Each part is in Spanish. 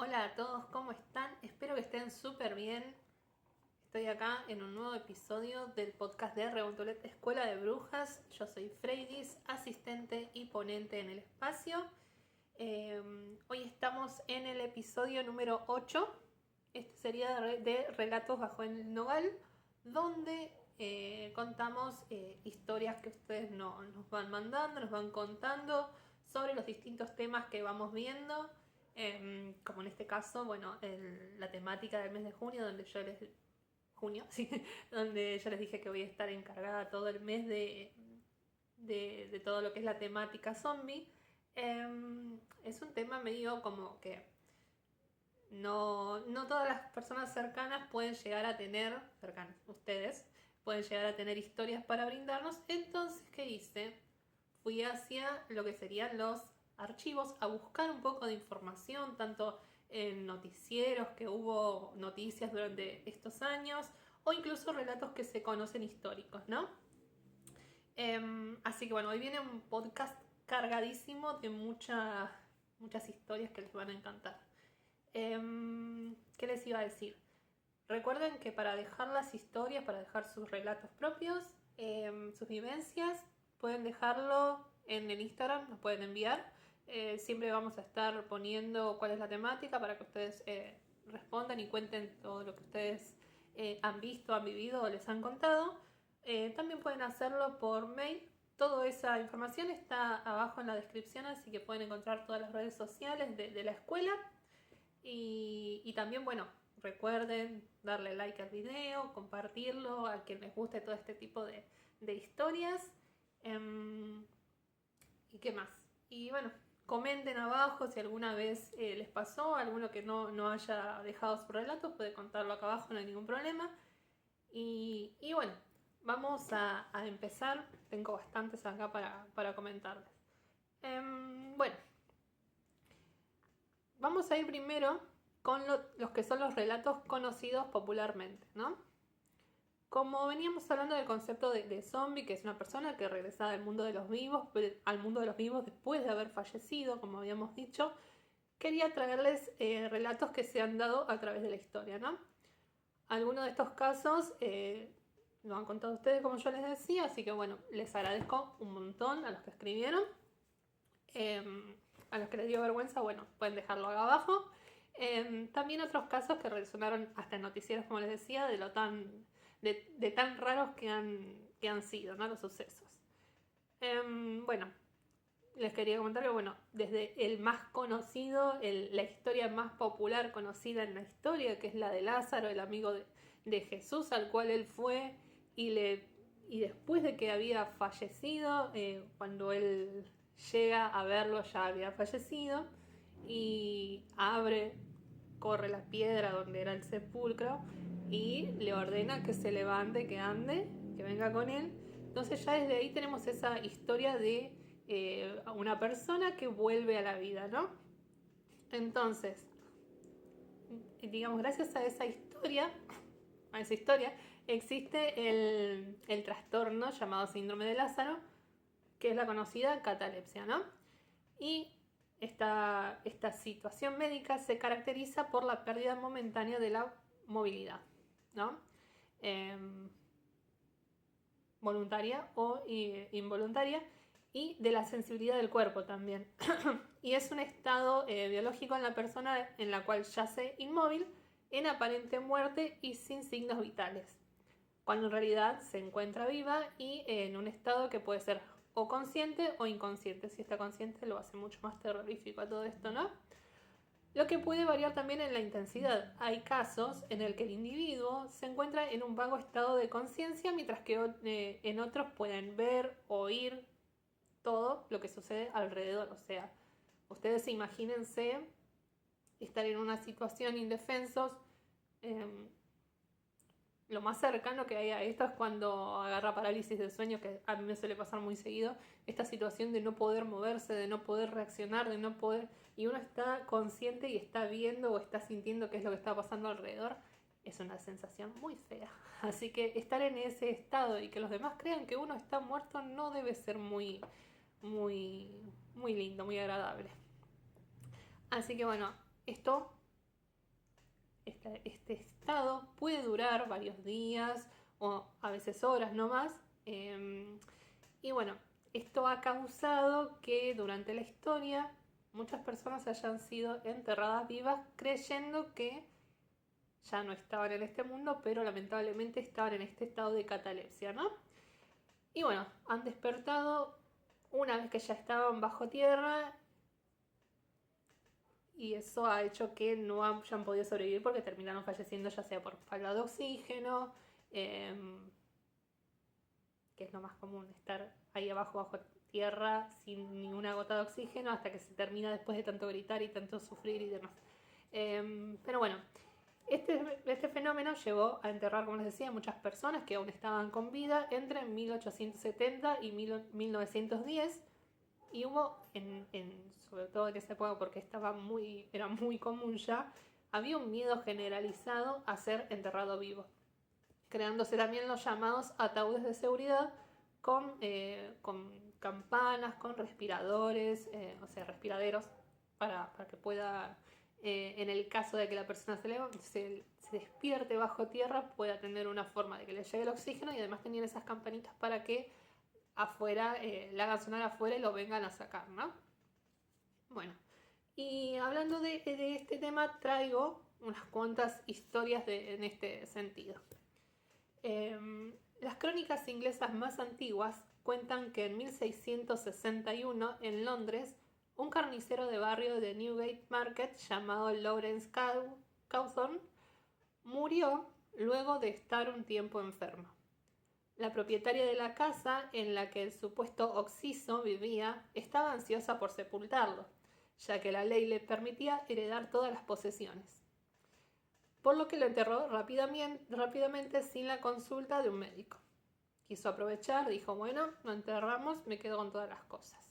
Hola a todos, ¿cómo están? Espero que estén súper bien. Estoy acá en un nuevo episodio del podcast de Rebontulet Escuela de Brujas. Yo soy Freydis, asistente y ponente en el espacio. Hoy estamos en el episodio número 8. Este sería de Relatos bajo el Nogal, donde contamos historias que ustedes nos van mandando, nos van contando sobre los distintos temas que vamos viendo. Como en este caso, bueno, la temática del mes de junio, donde yo les sí, donde yo les dije que voy a estar encargada todo el mes de todo lo que es la temática zombie. Es un tema medio como que no todas las personas cercanas pueden llegar a tener, cercanas, ustedes, pueden llegar a tener historias para brindarnos. Entonces, ¿qué hice? Fui hacia lo que serían los archivos a buscar un poco de información, tanto en noticieros que hubo noticias durante estos años, o incluso relatos que se conocen históricos, ¿no? Así que bueno, hoy viene un podcast cargadísimo de muchas historias que les van a encantar. ¿Qué les iba a decir? Recuerden que para dejar las historias, para dejar sus relatos propios, sus vivencias, pueden dejarlo en el Instagram, nos pueden enviar. Siempre vamos a estar poniendo cuál es la temática para que ustedes respondan y cuenten todo lo que ustedes han visto, han vivido o les han contado. También pueden hacerlo por mail. Toda esa información está abajo en la descripción, así que pueden encontrar todas las redes sociales de la escuela. Y también, bueno, recuerden darle like al video, compartirlo a quien les guste todo este tipo de historias. ¿Y qué más? Y bueno, comenten abajo si alguna vez les pasó, alguno que no haya dejado su relato, puede contarlo acá abajo, no hay ningún problema. Y bueno, vamos a empezar. Tengo bastantes acá para comentarles. Bueno, vamos a ir primero con los que son los relatos conocidos popularmente, ¿no? Como veníamos hablando del concepto de zombie, que es una persona que regresa al mundo de los vivos, después de haber fallecido, como habíamos dicho, quería traerles relatos que se han dado a través de la historia, ¿no? Algunos de estos casos lo han contado ustedes, como yo les decía, así que bueno, les agradezco un montón a los que escribieron. A los que les dio vergüenza, bueno, pueden dejarlo acá abajo. También otros casos que resonaron hasta en noticieros, como les decía, de tan raros que han sido, ¿no? Los sucesos. Bueno, les quería comentar que, bueno, desde el más conocido, la historia más popular conocida en la historia, que es la de Lázaro, el amigo de Jesús, al cual él fue y después de que había fallecido, cuando él llega a verlo ya había fallecido y corre la piedra donde era el sepulcro y le ordena que se levante, que ande, que venga con él. Entonces ya desde ahí tenemos esa historia de una persona que vuelve a la vida, ¿no? Entonces, digamos, gracias a esa historia, existe el trastorno llamado síndrome de Lázaro, que es la conocida catalepsia, ¿no? Y esta situación médica se caracteriza por la pérdida momentánea de la movilidad, ¿no? Voluntaria o involuntaria, y de la sensibilidad del cuerpo también. Y es un estado biológico en la persona en la cual yace inmóvil, en aparente muerte y sin signos vitales, cuando en realidad se encuentra viva y en un estado que puede ser o consciente o inconsciente. Si está consciente lo hace mucho más terrorífico a todo esto, ¿no? Lo que puede variar también en la intensidad. Hay casos en el que el individuo se encuentra en un vago estado de conciencia, mientras que en otros pueden ver, oír todo lo que sucede alrededor. O sea, ustedes imagínense estar en una situación indefensos. Lo más cercano que hay a esto es cuando agarra parálisis de sueño, que a mí me suele pasar muy seguido, esta situación de no poder moverse, de no poder reaccionar, de no poder... Y uno está consciente y está viendo o está sintiendo qué es lo que está pasando alrededor. Es una sensación muy fea. Así que estar en ese estado y que los demás crean que uno está muerto no debe ser muy lindo, muy agradable. Así que bueno, esto este estado puede durar varios días o a veces horas no más. Y bueno, esto ha causado que durante la historia muchas personas hayan sido enterradas vivas creyendo que ya no estaban en este mundo, pero lamentablemente estaban en este estado de catalepsia, ¿no? Y bueno, han despertado una vez que ya estaban bajo tierra y eso ha hecho que no hayan podido sobrevivir porque terminaron falleciendo ya sea por falta de oxígeno, que es lo más común, estar ahí abajo bajo tierra sin ninguna gota de oxígeno hasta que se termina después de tanto gritar y tanto sufrir y demás. Pero bueno, este fenómeno llevó a enterrar, como les decía, a muchas personas que aún estaban con vida entre 1870 y 1910 y hubo, sobre todo en esa época porque era muy común ya, había un miedo generalizado a ser enterrado vivo, creándose también los llamados ataúdes de seguridad con campanas, con respiradores, o sea, respiraderos para que pueda, en el caso de que la persona se despierte bajo tierra, pueda tener una forma de que le llegue el oxígeno y además tenían esas campanitas para que afuera, la hagan sonar afuera y lo vengan a sacar, ¿no? Bueno, y hablando de este tema, traigo unas cuantas historias en este sentido. Las crónicas inglesas más antiguas cuentan que en 1661 en Londres, un carnicero de barrio de Newgate Market llamado Lawrence Cawthorne murió luego de estar un tiempo enfermo. La propietaria de la casa en la que el supuesto occiso vivía estaba ansiosa por sepultarlo, ya que la ley le permitía heredar todas las posesiones, por lo que lo enterró rápidamente sin la consulta de un médico. Quiso aprovechar, dijo, bueno, lo enterramos, me quedo con todas las cosas.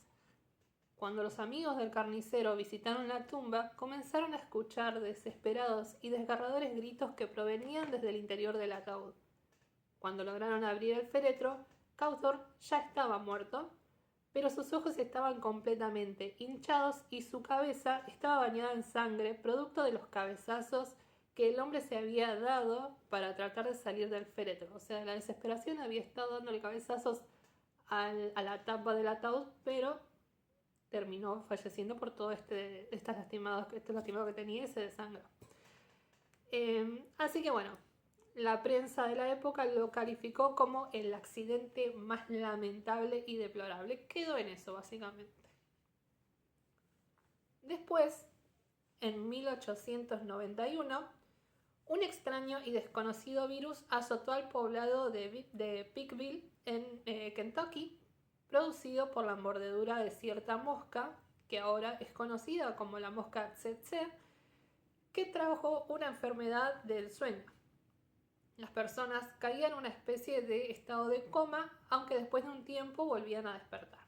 Cuando los amigos del carnicero visitaron la tumba, comenzaron a escuchar desesperados y desgarradores gritos que provenían desde el interior del ataúd. Cuando lograron abrir el féretro, Cawthorne ya estaba muerto, pero sus ojos estaban completamente hinchados y su cabeza estaba bañada en sangre, producto de los cabezazos que el hombre se había dado para tratar de salir del féretro. O sea, la desesperación había estado dándole cabezazos a la tapa del ataúd, pero terminó falleciendo por todo este lastimado que tenía y se desangró. Así que bueno, la prensa de la época lo calificó como el accidente más lamentable y deplorable. Quedó en eso, básicamente. Después, en 1891, un extraño y desconocido virus azotó al poblado de Pikeville, en Kentucky, producido por la mordedura de cierta mosca, que ahora es conocida como la mosca tsetse, que trajo una enfermedad del sueño. Las personas caían en una especie de estado de coma, aunque después de un tiempo volvían a despertar.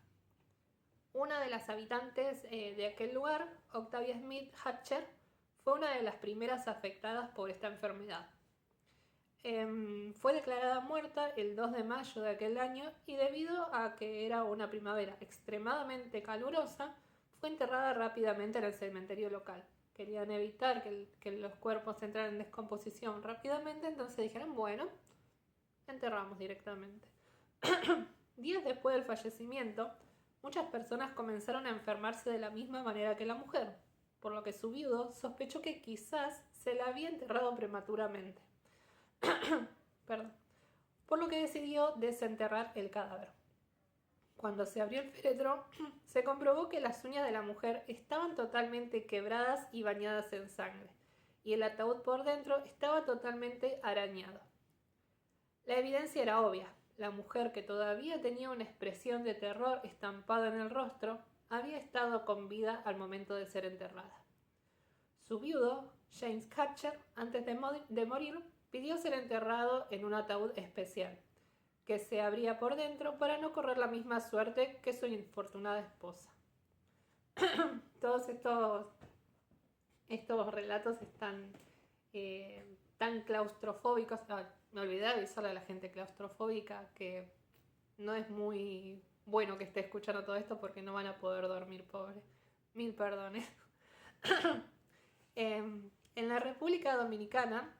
Una de las habitantes de aquel lugar, Octavia Smith Hatcher, fue una de las primeras afectadas por esta enfermedad. Fue declarada muerta el 2 de mayo de aquel año y debido a que era una primavera extremadamente calurosa, fue enterrada rápidamente en el cementerio local. Querían evitar que los cuerpos entraran en descomposición rápidamente, entonces dijeron, bueno, enterramos directamente. Días después del fallecimiento, muchas personas comenzaron a enfermarse de la misma manera que la mujer, por lo que su viudo sospechó que quizás se la había enterrado prematuramente. Perdón. Por lo que decidió desenterrar el cadáver. Cuando se abrió el féretro, se comprobó que las uñas de la mujer estaban totalmente quebradas y bañadas en sangre, y el ataúd por dentro estaba totalmente arañado. La evidencia era obvia. La mujer, que todavía tenía una expresión de terror estampada en el rostro, había estado con vida al momento de ser enterrada. Su viudo, James Hatcher, antes de morir, pidió ser enterrado en un ataúd especial, que se abría por dentro para no correr la misma suerte que su infortunada esposa. Todos estos relatos están tan claustrofóbicos. Me olvidé de avisarle a la gente claustrofóbica que no es muy bueno que esté escuchando todo esto porque no van a poder dormir, pobre. Mil perdones. En la República Dominicana,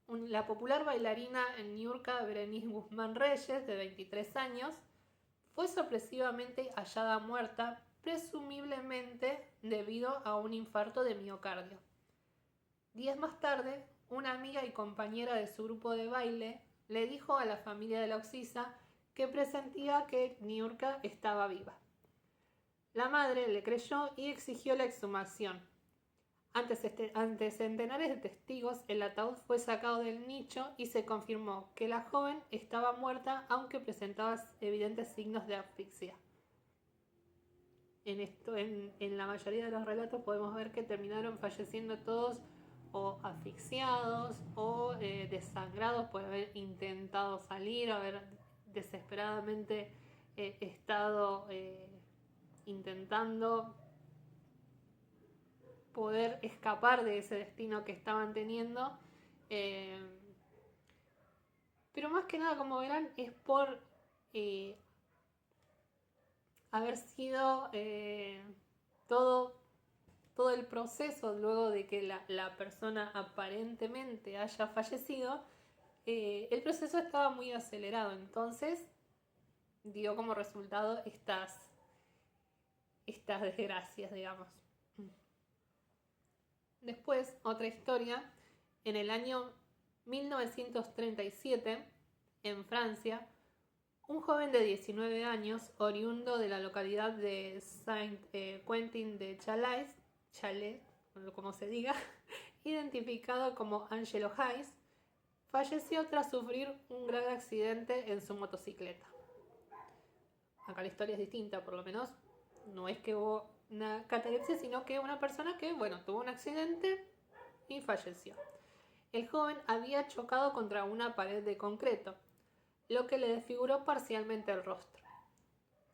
la popular bailarina niurka Berenice Guzmán Reyes, de 23 años, fue sorpresivamente hallada muerta, presumiblemente debido a un infarto de miocardio. Días más tarde, una amiga y compañera de su grupo de baile le dijo a la familia de la occisa que presentía que Niurka estaba viva. La madre le creyó y exigió la exhumación. Ante centenares de testigos, el ataúd fue sacado del nicho y se confirmó que la joven estaba muerta, aunque presentaba evidentes signos de asfixia. En la mayoría de los relatos podemos ver que terminaron falleciendo todos o asfixiados o desangrados por haber intentado salir, haber desesperadamente estado intentando poder escapar de ese destino que estaban teniendo. Pero más que nada, como verán, es por haber sido todo el proceso luego de que la persona aparentemente haya fallecido. El proceso estaba muy acelerado, entonces dio como resultado estas desgracias, digamos. Después, otra historia, en el año 1937, en Francia, un joven de 19 años, oriundo de la localidad de Saint-Quentin de Chalais, como se diga, identificado como Angelo Hayes, falleció tras sufrir un grave accidente en su motocicleta. Acá la historia es distinta, por lo menos no es que hubo una catalepsia, sino que una persona que, tuvo un accidente y falleció. El joven había chocado contra una pared de concreto, lo que le desfiguró parcialmente el rostro.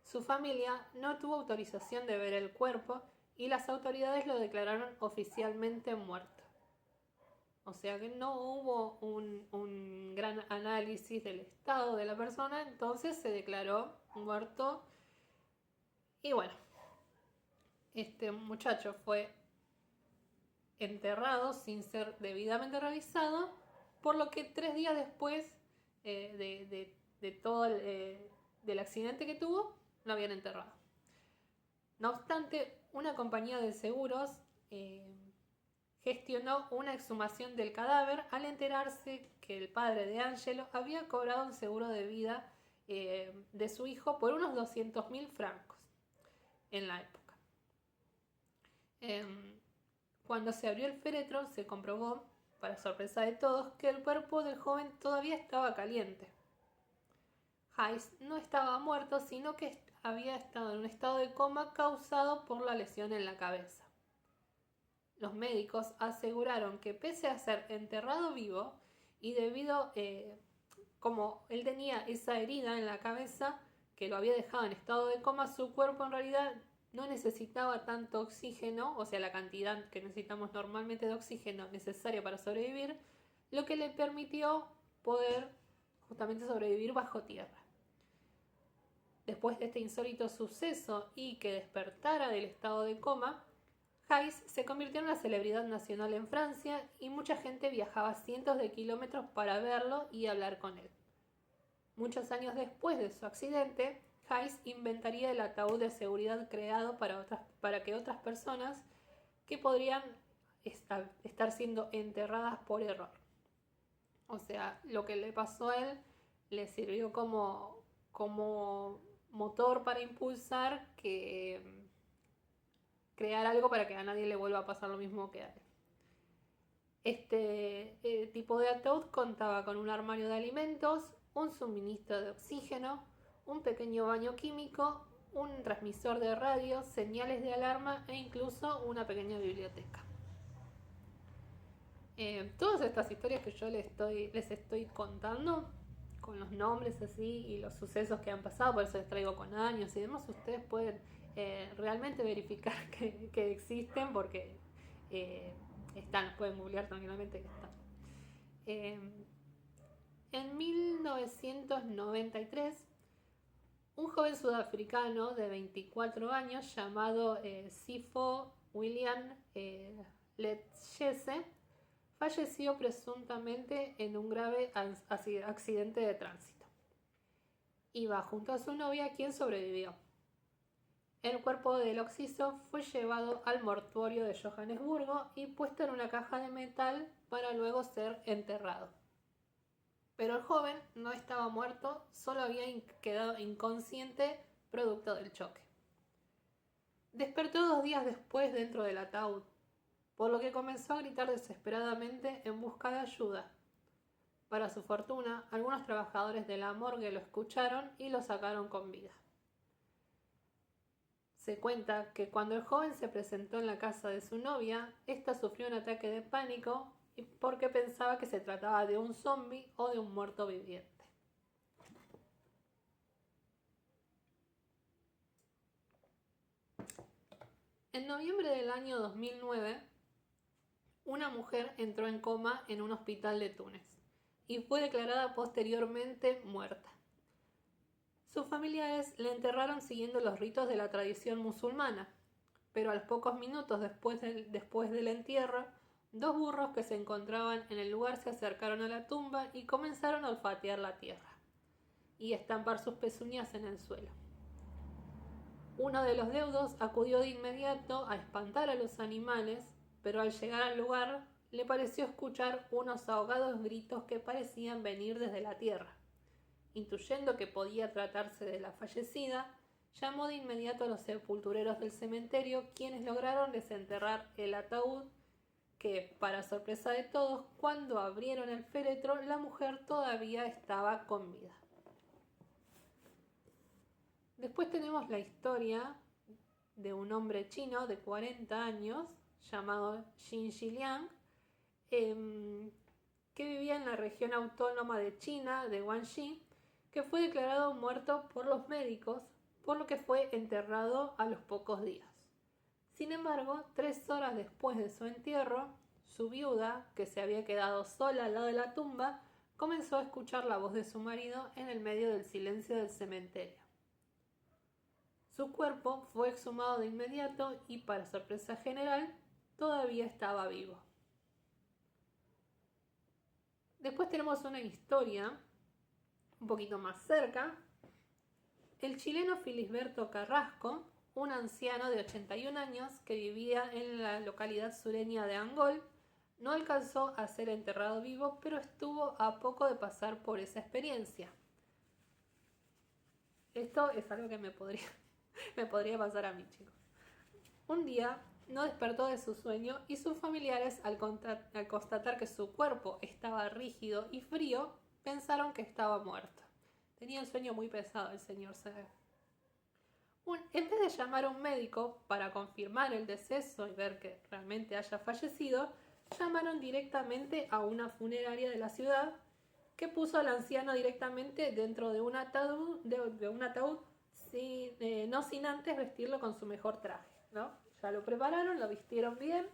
Su familia no tuvo autorización de ver el cuerpo y las autoridades lo declararon oficialmente muerto. O sea que no hubo un gran análisis del estado de la persona, entonces se declaró muerto. Y bueno, este muchacho fue enterrado sin ser debidamente revisado, por lo que 3 días después de todo del accidente que tuvo, lo habían enterrado. No obstante, una compañía de seguros gestionó una exhumación del cadáver al enterarse que el padre de Angelo había cobrado un seguro de vida de su hijo por unos 200.000 francos en la época. Cuando se abrió el féretro, se comprobó, para sorpresa de todos, que el cuerpo del joven todavía estaba caliente. Hayes no estaba muerto, sino que había estado en un estado de coma causado por la lesión en la cabeza. Los médicos aseguraron que, pese a ser enterrado vivo y debido como él tenía esa herida en la cabeza que lo había dejado en estado de coma, su cuerpo en realidad no necesitaba tanto oxígeno, o sea, la cantidad que necesitamos normalmente de oxígeno necesaria para sobrevivir, lo que le permitió poder justamente sobrevivir bajo tierra. Después de este insólito suceso y que despertara del estado de coma, Hayes se convirtió en una celebridad nacional en Francia y mucha gente viajaba cientos de kilómetros para verlo y hablar con él. Muchos años después de su accidente, Hayes inventaría el ataúd de seguridad creado para que otras personas que podrían estar siendo enterradas por error. O sea, lo que le pasó a él le sirvió como motor para impulsar crear algo para que a nadie le vuelva a pasar lo mismo que a él. Este tipo de ataúd contaba con un armario de alimentos, un suministro de oxígeno, un pequeño baño químico, un transmisor de radio, señales de alarma e incluso una pequeña biblioteca. Todas estas historias que yo les estoy contando, con los nombres así y los sucesos que han pasado, por eso les traigo con años y demás, ustedes pueden realmente verificar que existen, porque están, pueden googlear tranquilamente que están. En 1993, un joven sudafricano de 24 años llamado Sipho William Letshese falleció presuntamente en un grave accidente de tránsito. Iba junto a su novia, quien sobrevivió. El cuerpo del occiso fue llevado al mortuorio de Johannesburgo y puesto en una caja de metal para luego ser enterrado. Pero el joven no estaba muerto, solo había quedado inconsciente producto del choque. Despertó 2 días después dentro del ataúd, por lo que comenzó a gritar desesperadamente en busca de ayuda. Para su fortuna, algunos trabajadores de la morgue lo escucharon y lo sacaron con vida. Se cuenta que cuando el joven se presentó en la casa de su novia, ésta sufrió un ataque de pánico porque pensaba que se trataba de un zombi o de un muerto viviente. En noviembre del año 2009, una mujer entró en coma en un hospital de Túnez y fue declarada posteriormente muerta. Sus familiares le enterraron siguiendo los ritos de la tradición musulmana, pero a los pocos minutos después del entierro, 2 burros que se encontraban en el lugar se acercaron a la tumba y comenzaron a olfatear la tierra y estampar sus pezuñas en el suelo. Uno de los deudos acudió de inmediato a espantar a los animales, pero al llegar al lugar le pareció escuchar unos ahogados gritos que parecían venir desde la tierra. Intuyendo que podía tratarse de la fallecida, llamó de inmediato a los sepultureros del cementerio, quienes lograron desenterrar el ataúd que, para sorpresa de todos, cuando abrieron el féretro, la mujer todavía estaba con vida. Después tenemos la historia de un hombre chino de 40 años llamado Xin Zhiliang, que vivía en la región autónoma de China de Guangxi, que fue declarado muerto por los médicos, por lo que fue enterrado a los pocos días. Sin embargo, 3 horas después de su entierro, su viuda, que se había quedado sola al lado de la tumba, comenzó a escuchar la voz de su marido en el medio del silencio del cementerio. Su cuerpo fue exhumado de inmediato y, para sorpresa general, todavía estaba vivo. Después tenemos una historia un poquito más cerca. El chileno Filisberto Carrasco, un anciano de 81 años que vivía en la localidad sureña de Angol, no alcanzó a ser enterrado vivo, pero estuvo a poco de pasar por esa experiencia. Esto es algo que me podría pasar a mí, chicos. Un día no despertó de su sueño y sus familiares, al constatar que su cuerpo estaba rígido y frío, pensaron que estaba muerto. Tenía un sueño muy pesado el señor Sever. En vez de llamar a un médico para confirmar el deceso y ver que realmente haya fallecido, llamaron directamente a una funeraria de la ciudad, que puso al anciano directamente dentro de un ataúd, no sin antes vestirlo con su mejor traje, ¿no? Ya lo prepararon, lo vistieron bien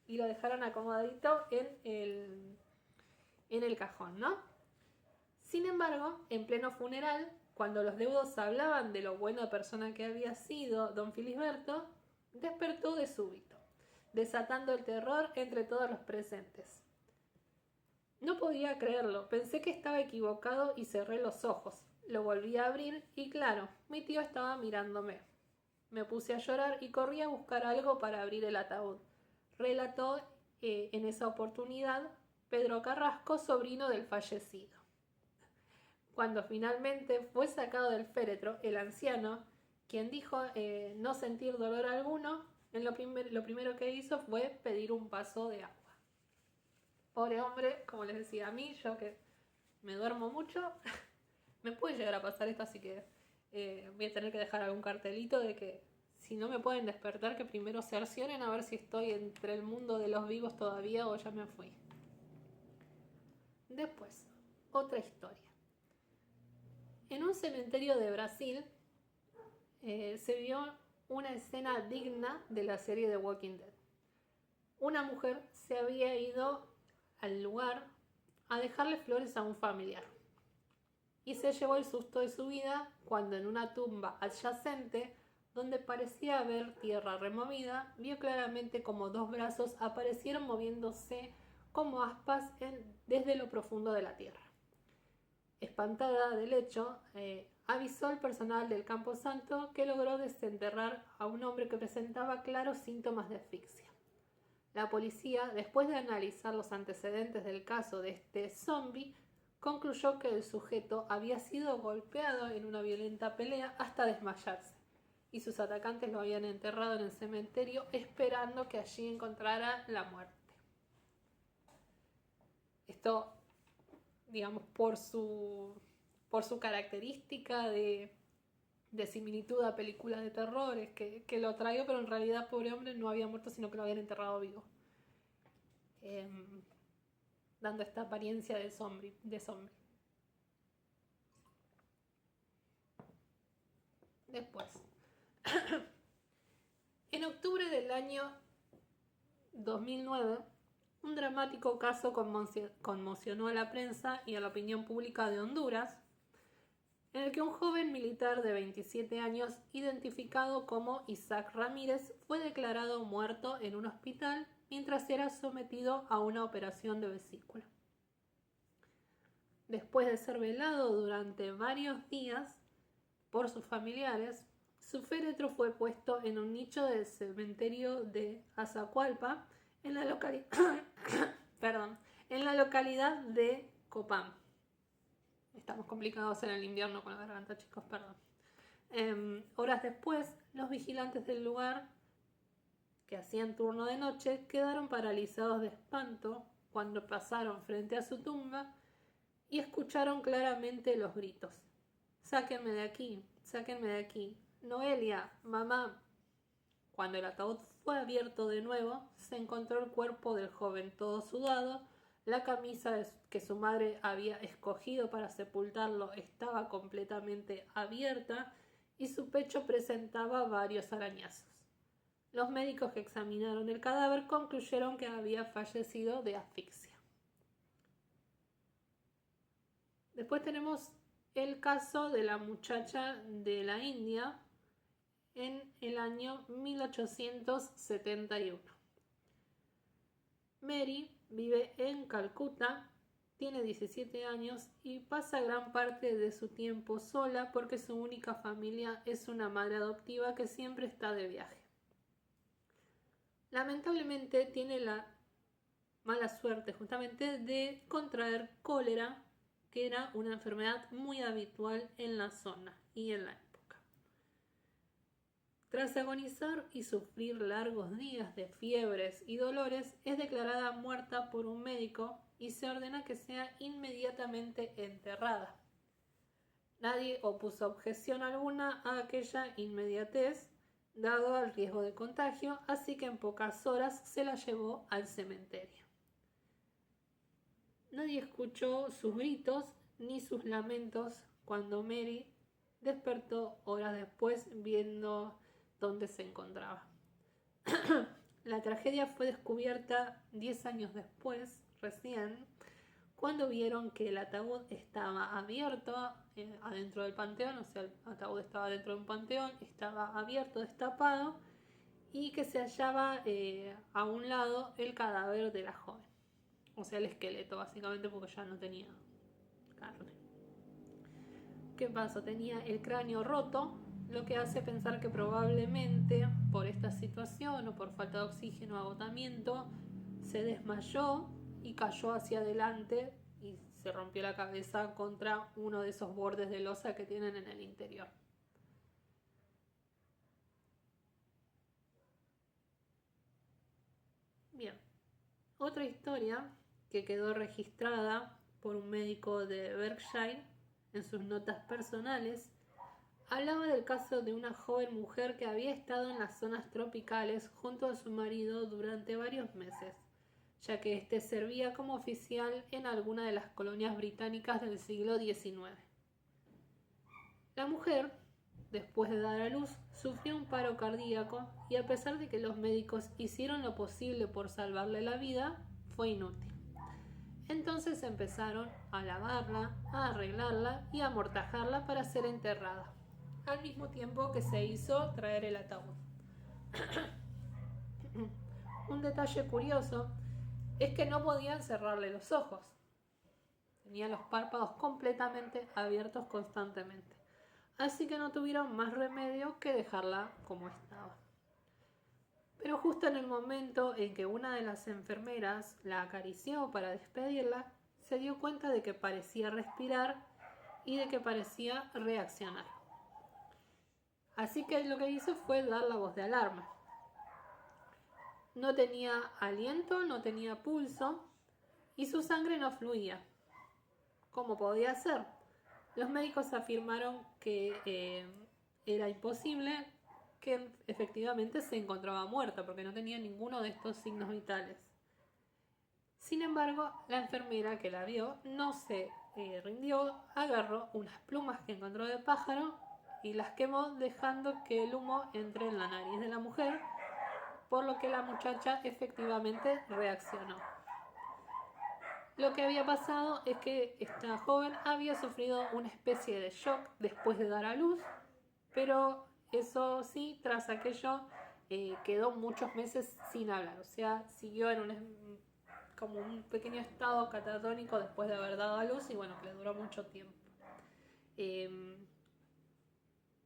y lo dejaron acomodadito en el cajón, ¿no? Sin embargo, en pleno funeral, cuando los deudos hablaban de lo buena persona que había sido don Filisberto, despertó de súbito, desatando el terror entre todos los presentes. No podía creerlo, pensé que estaba equivocado y cerré los ojos. Lo volví a abrir y claro, mi tío estaba mirándome. Me puse a llorar y corrí a buscar algo para abrir el ataúd. Relató en esa oportunidad Pedro Carrasco, sobrino del fallecido. Cuando finalmente fue sacado del féretro, el anciano, quien dijo no sentir dolor alguno, lo primero que hizo fue pedir un vaso de agua. Pobre hombre, como les decía a mí, yo que me duermo mucho, me puede llegar a pasar esto, así que voy a tener que dejar algún cartelito de que si no me pueden despertar, que primero se cercioren a ver si estoy entre el mundo de los vivos todavía o ya me fui. Después, otra historia. En un cementerio de Brasil se vio una escena digna de la serie The Walking Dead. Una mujer se había ido al lugar a dejarle flores a un familiar y se llevó el susto de su vida cuando en una tumba adyacente, donde parecía haber tierra removida, vio claramente como 2 brazos aparecieron moviéndose como aspas desde lo profundo de la tierra. Espantada del hecho, avisó al personal del Camposanto que logró desenterrar a un hombre que presentaba claros síntomas de asfixia. La policía, después de analizar los antecedentes del caso de este zombie, concluyó que el sujeto había sido golpeado en una violenta pelea hasta desmayarse, y sus atacantes lo habían enterrado en el cementerio esperando que allí encontrara la muerte. Esto, digamos, por su característica de similitud a películas de terror, es que lo traigo, pero en realidad pobre hombre no había muerto, sino que lo habían enterrado vivo, dando esta apariencia de zombie. Después, en octubre del año 2009, un dramático caso conmocionó a la prensa y a la opinión pública de Honduras, en el que un joven militar de 27 años, identificado como Isaac Ramírez, fue declarado muerto en un hospital mientras era sometido a una operación de vesícula. Después de ser velado durante varios días por sus familiares, su féretro fue puesto en un nicho del cementerio de Azacualpa, en la localidad de Copán. Estamos complicados en el invierno con la garganta, chicos, perdón. Horas después, los vigilantes del lugar, que hacían turno de noche, quedaron paralizados de espanto cuando pasaron frente a su tumba y escucharon claramente los gritos: sáquenme de aquí, Noelia, mamá. Cuando el ataúd fue abierto de nuevo, se encontró el cuerpo del joven todo sudado, la camisa que su madre había escogido para sepultarlo estaba completamente abierta y su pecho presentaba varios arañazos. Los médicos que examinaron el cadáver concluyeron que había fallecido de asfixia. Después tenemos el caso de la muchacha de la India en el año 1871. Mary vive en Calcuta, tiene 17 años y pasa gran parte de su tiempo sola porque su única familia es una madre adoptiva que siempre está de viaje. Lamentablemente tiene la mala suerte justamente de contraer cólera, que era una enfermedad muy habitual en la zona y en la época. Tras agonizar y sufrir largos días de fiebres y dolores, es declarada muerta por un médico y se ordena que sea inmediatamente enterrada. Nadie opuso objeción alguna a aquella inmediatez, dado el riesgo de contagio, así que en pocas horas se la llevó al cementerio. Nadie escuchó sus gritos ni sus lamentos cuando Mary despertó horas después viendo dónde se encontraba. La tragedia fue descubierta 10 años después, recién, cuando vieron que el ataúd estaba abierto adentro del panteón, o sea, el ataúd estaba dentro de un panteón, estaba abierto, destapado, y que se hallaba a un lado el cadáver de la joven. O sea, el esqueleto, básicamente, porque ya no tenía carne. ¿Qué pasó? Tenía el cráneo roto, lo que hace pensar que probablemente por esta situación o por falta de oxígeno o agotamiento se desmayó y cayó hacia adelante y se rompió la cabeza contra uno de esos bordes de losa que tienen en el interior. Bien, otra historia que quedó registrada por un médico de Berkshire en sus notas personales hablaba del caso de una joven mujer que había estado en las zonas tropicales junto a su marido durante varios meses, ya que éste servía como oficial en alguna de las colonias británicas del siglo XIX. La mujer, después de dar a luz, sufrió un paro cardíaco y a pesar de que los médicos hicieron lo posible por salvarle la vida, fue inútil. Entonces empezaron a lavarla, a arreglarla y a amortajarla para ser enterrada, al mismo tiempo que se hizo traer el ataúd. Un detalle curioso es que no podían cerrarle los ojos. Tenía los párpados completamente abiertos constantemente. Así que no tuvieron más remedio que dejarla como estaba. Pero justo en el momento en que una de las enfermeras la acarició para despedirla, se dio cuenta de que parecía respirar y de que parecía reaccionar. Así que lo que hizo fue dar la voz de alarma. No tenía aliento, no tenía pulso y su sangre no fluía. ¿Cómo podía ser? Los médicos afirmaron que era imposible, que efectivamente se encontraba muerta porque no tenía ninguno de estos signos vitales. Sin embargo, la enfermera que la vio no se rindió, agarró unas plumas que encontró de pájaro y las quemó, dejando que el humo entre en la nariz de la mujer, por lo que la muchacha efectivamente reaccionó. Lo que había pasado es que esta joven había sufrido una especie de shock después de dar a luz, pero eso sí, tras aquello quedó muchos meses sin hablar, o sea, siguió en como un pequeño estado catatónico después de haber dado a luz y bueno, que le duró mucho tiempo.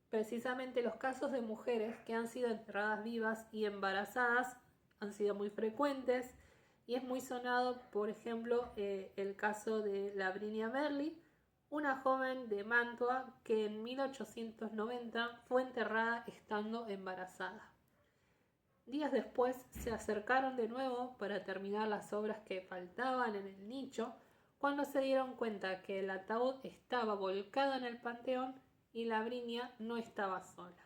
Precisamente los casos de mujeres que han sido enterradas vivas y embarazadas han sido muy frecuentes y es muy sonado, por ejemplo, el caso de Lavinia Merli, una joven de Mantua que en 1890 fue enterrada estando embarazada. Días después se acercaron de nuevo para terminar las obras que faltaban en el nicho, cuando se dieron cuenta que el ataúd estaba volcado en el panteón y Lavinia no estaba sola.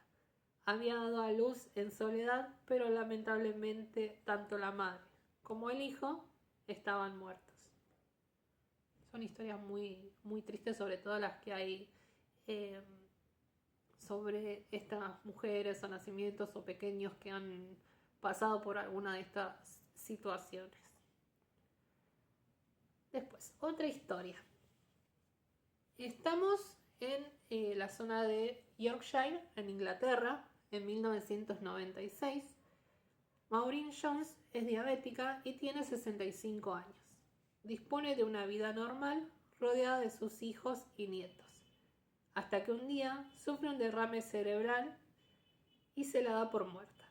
Había dado a luz en soledad, pero lamentablemente tanto la madre como el hijo estaban muertos. Son historias muy, muy tristes, sobre todo las que hay sobre estas mujeres o nacimientos o pequeños que han pasado por alguna de estas situaciones. Después, otra historia. Estamos en la zona de Yorkshire, en Inglaterra, en 1996. Maureen Jones es diabética y tiene 65 años. Dispone de una vida normal rodeada de sus hijos y nietos, hasta que un día sufre un derrame cerebral y se la da por muerta.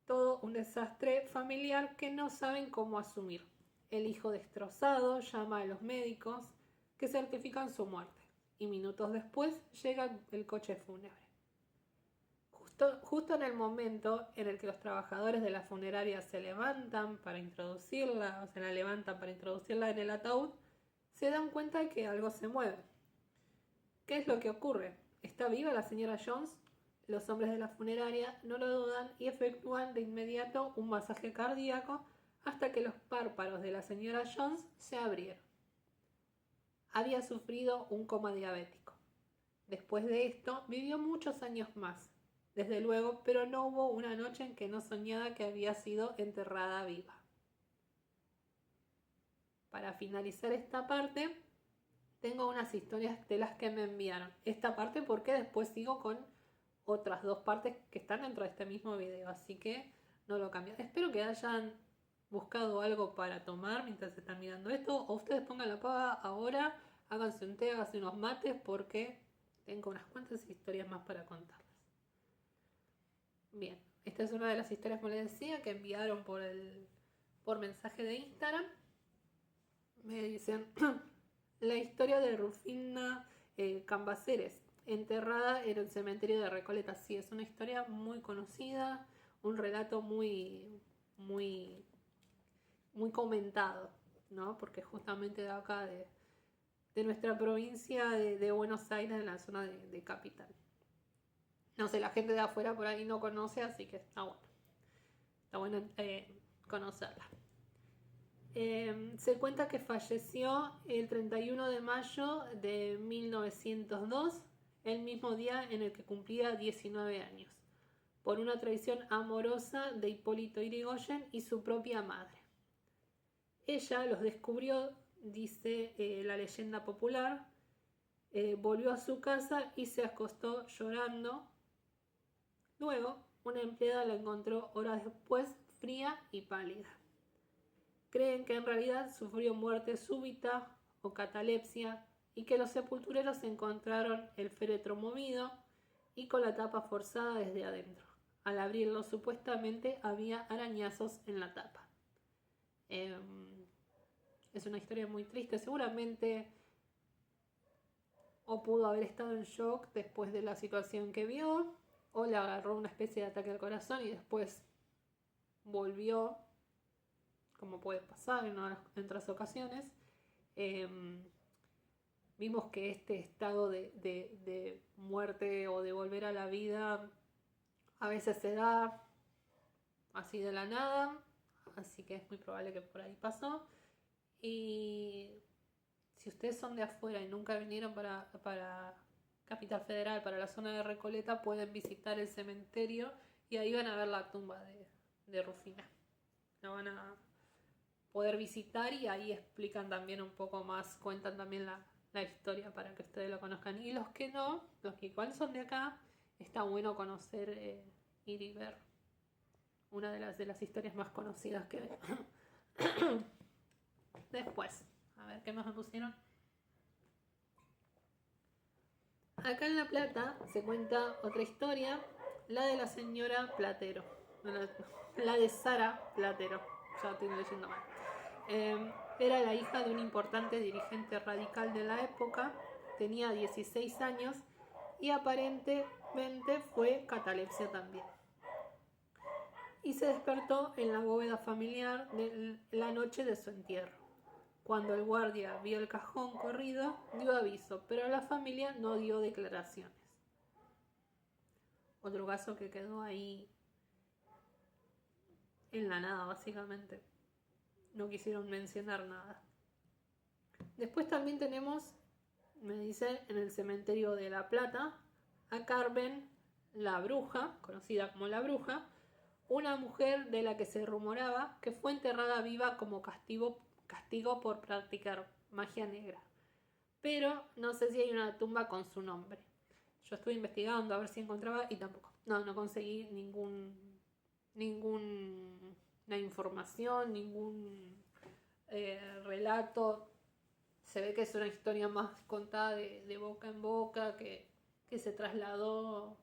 Todo un desastre familiar que no saben cómo asumir. El hijo destrozado llama a los médicos que certifican su muerte y minutos después llega el coche fúnebre. Justo en el momento en el que los trabajadores de la funeraria se levantan para introducirla, o se la levantan para introducirla en el ataúd, se dan cuenta de que algo se mueve. ¿Qué es lo que ocurre? ¿Está viva la señora Jones? Los hombres de la funeraria no lo dudan y efectúan de inmediato un masaje cardíaco hasta que los párpados de la señora Jones se abrieron. Había sufrido un coma diabético. Después de esto, vivió muchos años más, desde luego, pero no hubo una noche en que no soñara que había sido enterrada viva. Para finalizar esta parte, tengo unas historias de las que me enviaron. Esta parte porque después sigo con otras dos partes que están dentro de este mismo video, así que no lo cambio. Espero que hayan buscado algo para tomar mientras están mirando esto, o ustedes pongan la pava ahora, háganse un té, háganse unos mates, porque tengo unas cuantas historias más para contarles. Bien, esta es una de las historias, como les decía, que enviaron por mensaje de Instagram. Me dicen la historia de Rufina Cambaceres, enterrada en el cementerio de Recoleta. Sí, es una historia muy conocida, un relato muy, muy, muy comentado, ¿no? Porque justamente de acá, de nuestra provincia de Buenos Aires, en la zona de Capital. No sé, la gente de afuera por ahí no conoce, así que está bueno. Está bueno conocerla. Se cuenta que falleció el 31 de mayo de 1902, el mismo día en el que cumplía 19 años, por una traición amorosa de Hipólito Yrigoyen y su propia madre. Ella los descubrió, dice la leyenda popular, volvió a su casa y se acostó llorando. Luego, una empleada la encontró horas después fría y pálida. Creen que en realidad sufrió muerte súbita o catalepsia y que los sepultureros encontraron el féretro movido y con la tapa forzada desde adentro. Al abrirlo supuestamente había arañazos en la tapa. Es una historia muy triste, seguramente o pudo haber estado en shock después de la situación que vio, o le agarró una especie de ataque al corazón y después volvió, como puede pasar en otras ocasiones. Vimos que este estado de muerte o de volver a la vida a veces se da así de la nada, así que es muy probable que por ahí pasó. Y si ustedes son de afuera y nunca vinieron para Capital Federal, para la zona de Recoleta, pueden visitar el cementerio y ahí van a ver la tumba de Rufina. La van a poder visitar y ahí explican también un poco más, cuentan también la historia para que ustedes lo conozcan. Y los que no, los que igual son de acá, está bueno conocer, ir y ver una de las historias más conocidas que después. A ver, ¿qué más me pusieron? Acá en La Plata se cuenta otra historia, la de la señora Platero. La de Sara Platero. Ya estoy leyendo mal. Era la hija de un importante dirigente radical de la época, tenía 16 años y aparentemente fue catalepsia también. Y se despertó en la bóveda familiar de la noche de su entierro. Cuando el guardia vio el cajón corrido, dio aviso, pero la familia no dio declaraciones. Otro caso que quedó ahí en la nada, básicamente. No quisieron mencionar nada. Después también tenemos, me dicen, en el cementerio de La Plata, a Carmen la Bruja, conocida como la Bruja, una mujer de la que se rumoraba que fue enterrada viva como castigo por practicar magia negra. Pero no sé si hay una tumba con su nombre. Yo estuve investigando a ver si encontraba y tampoco. No conseguí ninguna información, ningún relato. Se ve que es una historia más contada de boca en boca, que se trasladó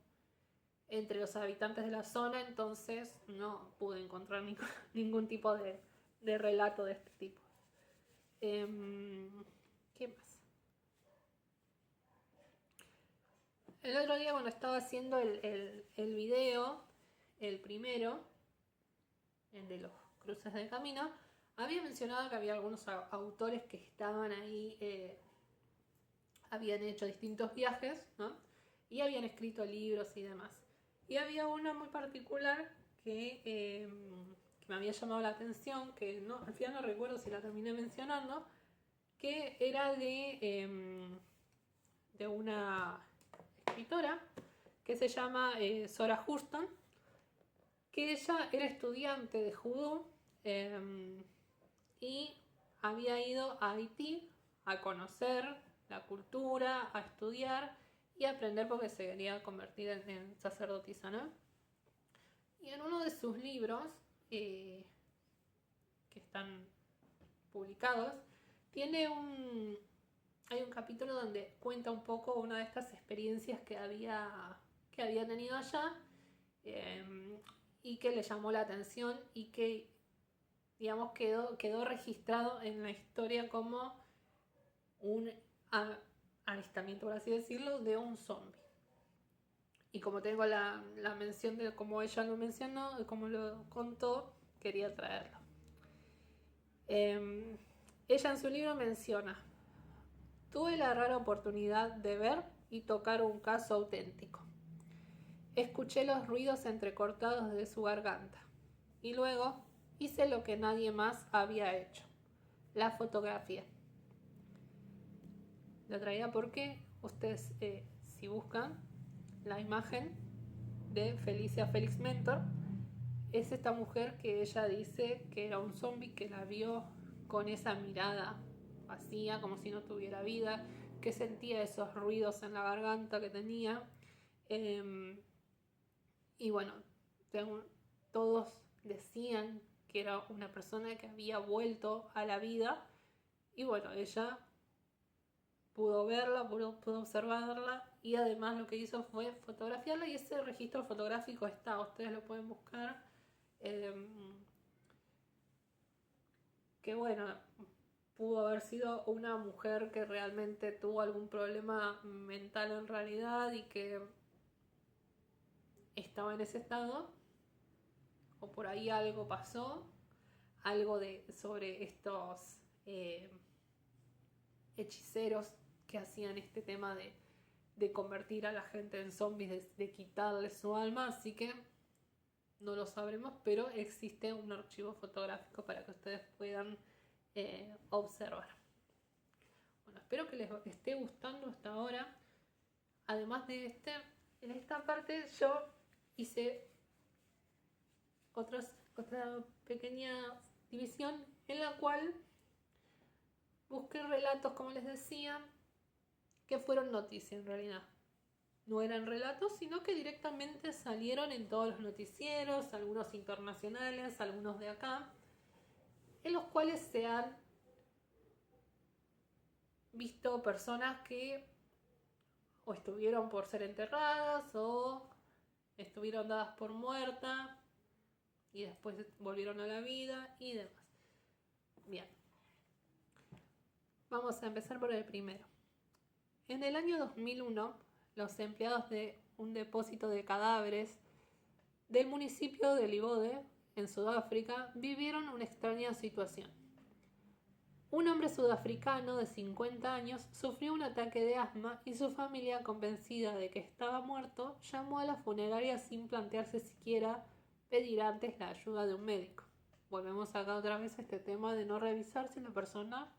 entre los habitantes de la zona, entonces no pude encontrar ningún tipo de relato de este tipo. ¿Qué más? El otro día cuando estaba haciendo el video, el primero, el de los cruces de camino, había mencionado que había algunos autores que estaban ahí, habían hecho distintos viajes, ¿no? Y habían escrito libros y demás. Y había uno muy particular que me había llamado la atención, que no, al final no recuerdo si la terminé mencionando, que era de una escritora que se llama Zora Hurston, que ella era estudiante de judú y había ido a Haití a conocer la cultura, a estudiar y a aprender porque se quería convertir en sacerdotisa, ¿no? Y en uno de sus libros, que están publicados, hay un capítulo donde cuenta un poco una de estas experiencias que había tenido allá, y que le llamó la atención y que, digamos, quedó registrado en la historia como un avistamiento, por así decirlo, de un zombie. Y como tengo la mención de cómo ella lo mencionó, de cómo lo contó, quería traerlo. Ella en su libro menciona: tuve la rara oportunidad de ver y tocar un caso auténtico. Escuché los ruidos entrecortados de su garganta y luego hice lo que nadie más había hecho: la fotografía. La traía porque ustedes, si buscan la imagen de Felicia Felix Mentor, es esta mujer que ella dice que era un zombie, que la vio con esa mirada vacía, como si no tuviera vida, que sentía esos ruidos en la garganta que tenía. Y bueno, todos decían que era una persona que había vuelto a la vida. Y bueno, ella pudo verla, pudo observarla, y además lo que hizo fue fotografiarla, y ese registro fotográfico está, ustedes lo pueden buscar. Que bueno, pudo haber sido una mujer que realmente tuvo algún problema mental en realidad y que estaba en ese estado, o por ahí algo pasó, algo sobre estos hechiceros que hacían este tema de convertir a la gente en zombies, de quitarle su alma, así que no lo sabremos, pero existe un archivo fotográfico para que ustedes puedan observar. Bueno, espero que les esté gustando hasta ahora. Además de en esta parte yo hice otra pequeña división en la cual busqué relatos, como les decía, que fueron noticia en realidad. No eran relatos, sino que directamente salieron en todos los noticieros, algunos internacionales, algunos de acá, en los cuales se han visto personas que o estuvieron por ser enterradas o estuvieron dadas por muertas y después volvieron a la vida y demás. Bien, vamos a empezar por el primero. En el año 2001, los empleados de un depósito de cadáveres del municipio de Libode, en Sudáfrica, vivieron una extraña situación. Un hombre sudafricano de 50 años sufrió un ataque de asma y su familia, convencida de que estaba muerto, llamó a la funeraria sin plantearse siquiera pedir antes la ayuda de un médico. Volvemos acá otra vez a este tema de no revisar si la persona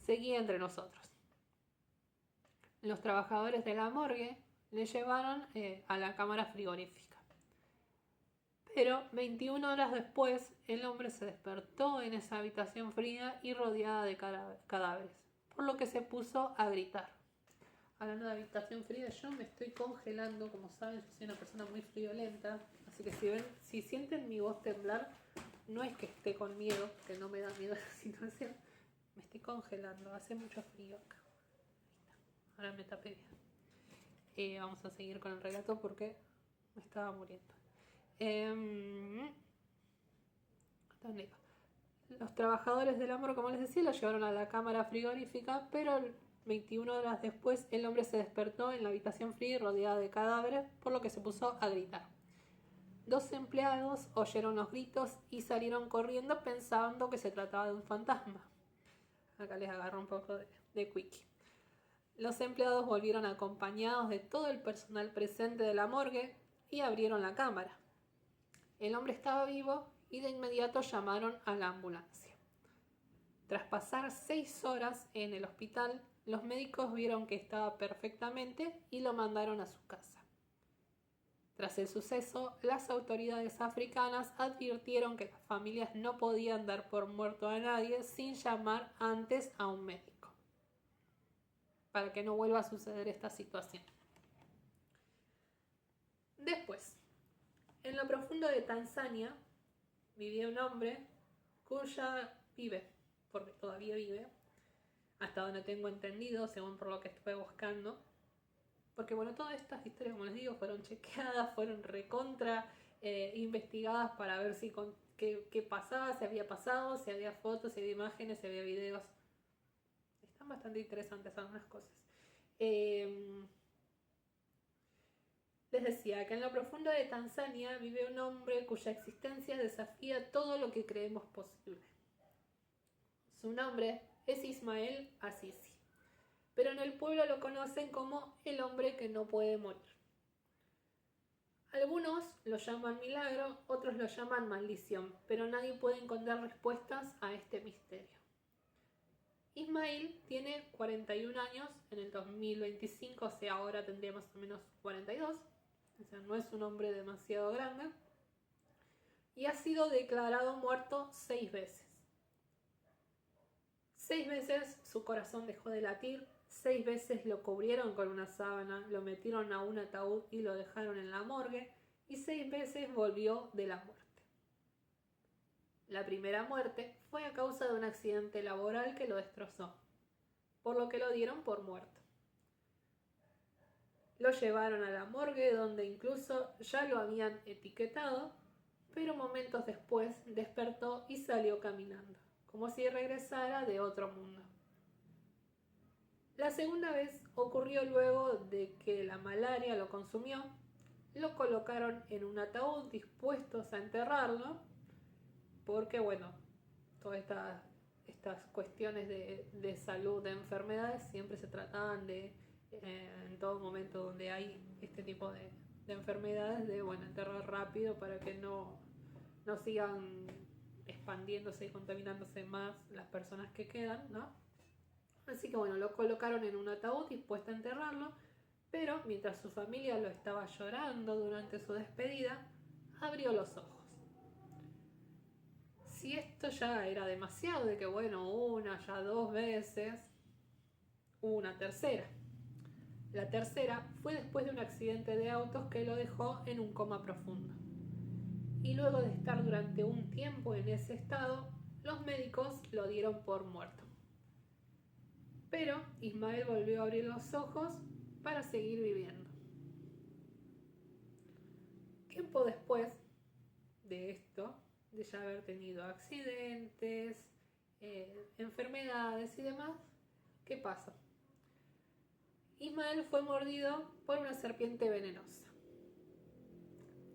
seguía entre nosotros. Los trabajadores de la morgue le llevaron a la cámara frigorífica. Pero 21 horas después, el hombre se despertó en esa habitación fría y rodeada de cadáveres, por lo que se puso a gritar. Hablando de habitación fría, yo me estoy congelando, como saben, yo soy una persona muy friolenta, así que si sienten mi voz temblar, no es que esté con miedo, que no me da miedo la situación, me estoy congelando, hace mucho frío acá. Ahora me tapé bien. Vamos a seguir con el relato porque me estaba muriendo. Los trabajadores del amor, como les decía, lo llevaron a la cámara frigorífica, pero 21 horas después el hombre se despertó en la habitación fría y rodeada de cadáveres, por lo que se puso a gritar. 2 empleados oyeron los gritos y salieron corriendo pensando que se trataba de un fantasma. Acá les agarro un poco de quickie. Los empleados volvieron acompañados de todo el personal presente de la morgue y abrieron la cámara. El hombre estaba vivo y de inmediato llamaron a la ambulancia. Tras pasar 6 horas en el hospital, los médicos vieron que estaba perfectamente y lo mandaron a su casa. Tras el suceso, las autoridades africanas advirtieron que las familias no podían dar por muerto a nadie sin llamar antes a un médico, para que no vuelva a suceder esta situación. Después, en lo profundo de Tanzania, vivía un hombre porque todavía vive, hasta donde tengo entendido, según por lo que estuve buscando. Porque bueno, todas estas historias, como les digo, fueron chequeadas, fueron recontra investigadas para ver qué pasaba, si había pasado, si había fotos, si había imágenes, si había videos. Están bastante interesantes algunas cosas. Les decía que en lo profundo de Tanzania vive un hombre cuya existencia desafía todo lo que creemos posible. Su nombre es Ismael Asisi, pero en el pueblo lo conocen como el hombre que no puede morir. Algunos lo llaman milagro, otros lo llaman maldición, pero nadie puede encontrar respuestas a este misterio. Ismael tiene 41 años en el 2025, o sea, ahora tendría más o menos 42, o sea, no es un hombre demasiado grande, y ha sido declarado muerto 6 veces. 6 veces su corazón dejó de latir, 6 veces lo cubrieron con una sábana, lo metieron a un ataúd y lo dejaron en la morgue, y 6 veces volvió de la muerte. La primera muerte fue a causa de un accidente laboral que lo destrozó, por lo que lo dieron por muerto. Lo llevaron a la morgue donde incluso ya lo habían etiquetado, pero momentos después despertó y salió caminando, como si regresara de otro mundo. La segunda vez ocurrió luego de que la malaria lo consumió. Lo colocaron en un ataúd dispuestos a enterrarlo, porque bueno, todas estas cuestiones de salud, de enfermedades, siempre se trataban en todo momento donde hay este tipo de enfermedades, de bueno, enterrar rápido para que no sigan expandiéndose y contaminándose más las personas que quedan, ¿no? Así que bueno, lo colocaron en un ataúd dispuesto a enterrarlo, pero mientras su familia lo estaba llorando durante su despedida, abrió los ojos. Si esto ya era demasiado, de que bueno, una, ya dos veces, una tercera. La tercera fue después de un accidente de autos que lo dejó en un coma profundo. Y luego de estar durante un tiempo en ese estado, los médicos lo dieron por muerto. Pero Ismael volvió a abrir los ojos para seguir viviendo. Tiempo después de esto, de ya haber tenido accidentes, enfermedades y demás, ¿qué pasa? Ismael fue mordido por una serpiente venenosa,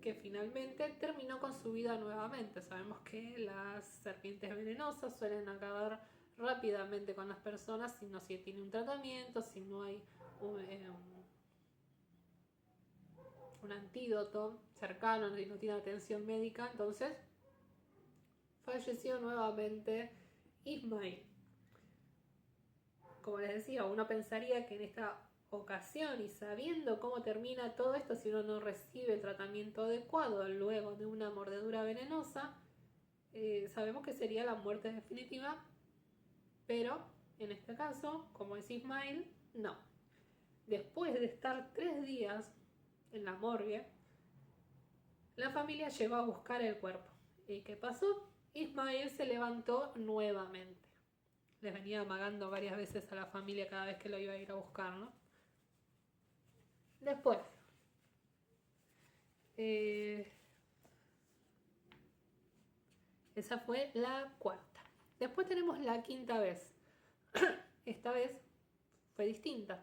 que finalmente terminó con su vida nuevamente. Sabemos que las serpientes venenosas suelen acabar rápidamente con las personas si no se tiene un tratamiento, si no hay un antídoto cercano, si no tiene atención médica. Entonces falleció nuevamente Ismael. Como les decía, uno pensaría que en esta ocasión, y sabiendo cómo termina todo esto, si uno no recibe el tratamiento adecuado luego de una mordedura venenosa, sabemos que sería la muerte definitiva, pero en este caso, como es Ismael, no. Después de estar 3 días en la morgue, la familia llegó a buscar el cuerpo. ¿Y qué pasó? Ismael se levantó nuevamente. Les venía amagando varias veces a la familia cada vez que lo iba a ir a buscar, ¿no? Después, esa fue la cuarta. Después tenemos la quinta vez. Esta vez fue distinta.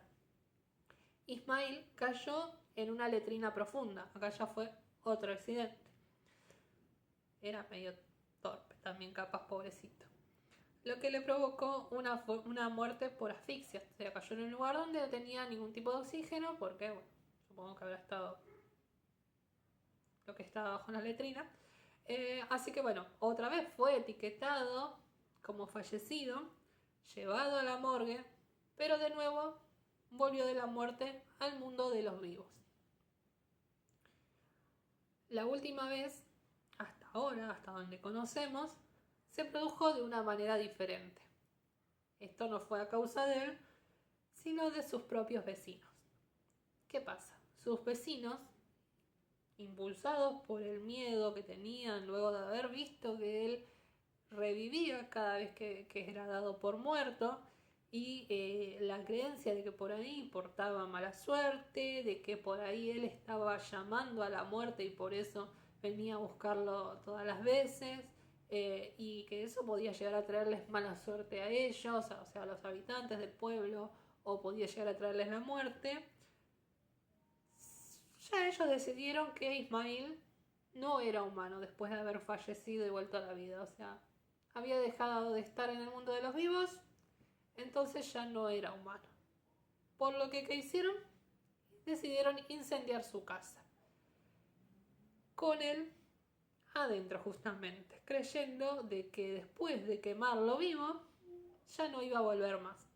Ismael cayó en una letrina profunda. Acá ya fue otro accidente. Era medio torpe, también capaz, pobrecito. Lo que le provocó una muerte por asfixia. O sea, cayó en un lugar donde no tenía ningún tipo de oxígeno, porque, bueno, supongo que habrá estado lo que estaba bajo la letrina. Así que, bueno, otra vez fue etiquetado como fallecido, llevado a la morgue, pero de nuevo volvió de la muerte al mundo de los vivos. La última vez, hasta ahora, hasta donde conocemos, se produjo de una manera diferente. Esto no fue a causa de él, sino de sus propios vecinos. ¿Qué pasa? Sus vecinos, impulsados por el miedo que tenían luego de haber visto que él revivía cada vez que era dado por muerto, y la creencia de que por ahí portaba mala suerte, de que por ahí él estaba llamando a la muerte y por eso venía a buscarlo todas las veces, y que eso podía llegar a traerles mala suerte a ellos, o sea, a los habitantes del pueblo, o podía llegar a traerles la muerte. Ya ellos decidieron que Ismael no era humano después de haber fallecido y vuelto a la vida. O sea, había dejado de estar en el mundo de los vivos, entonces ya no era humano. Por lo que, ¿qué hicieron? Decidieron incendiar su casa, con él adentro justamente, creyendo de que después de quemarlo vivo, ya no iba a volver más.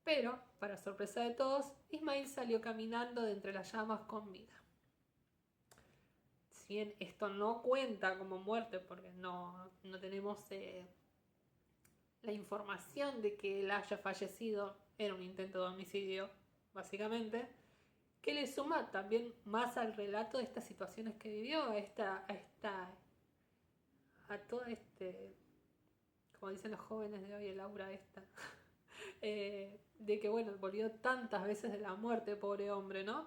Pero, para sorpresa de todos, Ismael salió caminando de entre las llamas con vida. Si bien esto no cuenta como muerte, porque no tenemos la información de que él haya fallecido, era un intento de homicidio, básicamente, que le suma también más al relato de estas situaciones que vivió, a esta todo como dicen los jóvenes de hoy, el aura esta, de que bueno, volvió tantas veces de la muerte, pobre hombre, ¿no?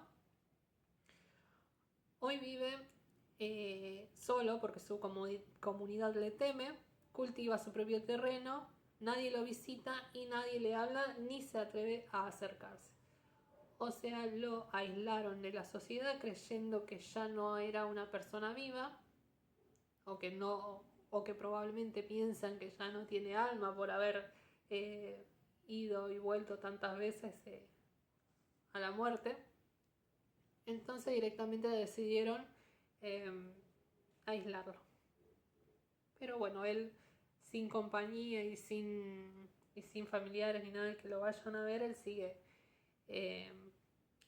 Hoy vive solo porque su comunidad le teme, cultiva su propio terreno, nadie lo visita y nadie le habla ni se atreve a acercarse. O sea, lo aislaron de la sociedad creyendo que ya no era una persona viva o que probablemente piensan que ya no tiene alma por haber ido y vuelto tantas veces a la muerte. Entonces directamente decidieron aislarlo. Pero bueno, él sin compañía y sin familiares ni nada que lo vayan a ver, él sigue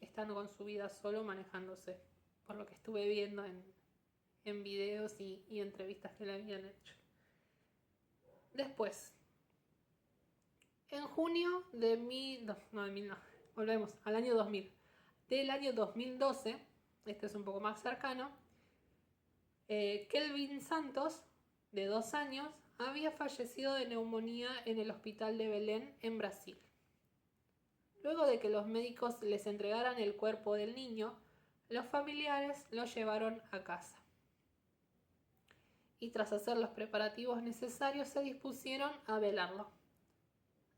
estando con su vida solo, manejándose, por lo que estuve viendo en videos y entrevistas que le habían hecho. Después, en junio volvemos al año 2000. Del año 2012, este es un poco más cercano, Kelvin Santos, de 2 años, había fallecido de neumonía en el hospital de Belén, en Brasil. Luego de que los médicos les entregaran el cuerpo del niño, los familiares lo llevaron a casa. Y tras hacer los preparativos necesarios se dispusieron a velarlo.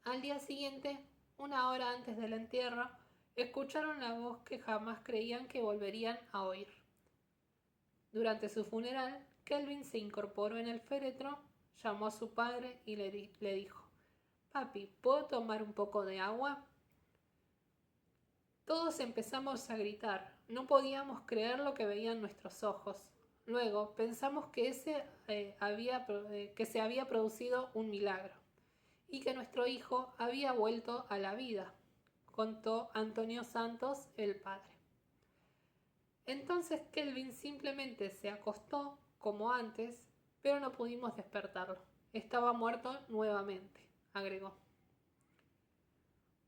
Al día siguiente, 1 hora antes del entierro, escucharon la voz que jamás creían que volverían a oír. Durante su funeral, Kelvin se incorporó en el féretro, llamó a su padre y le dijo: «Papi, ¿puedo tomar un poco de agua?». Todos empezamos a gritar, no podíamos creer lo que veían nuestros ojos. Luego pensamos que se había producido un milagro y que nuestro hijo había vuelto a la vida, contó Antonio Santos, el padre. Entonces Kelvin simplemente se acostó como antes, pero no pudimos despertarlo. Estaba muerto nuevamente, agregó.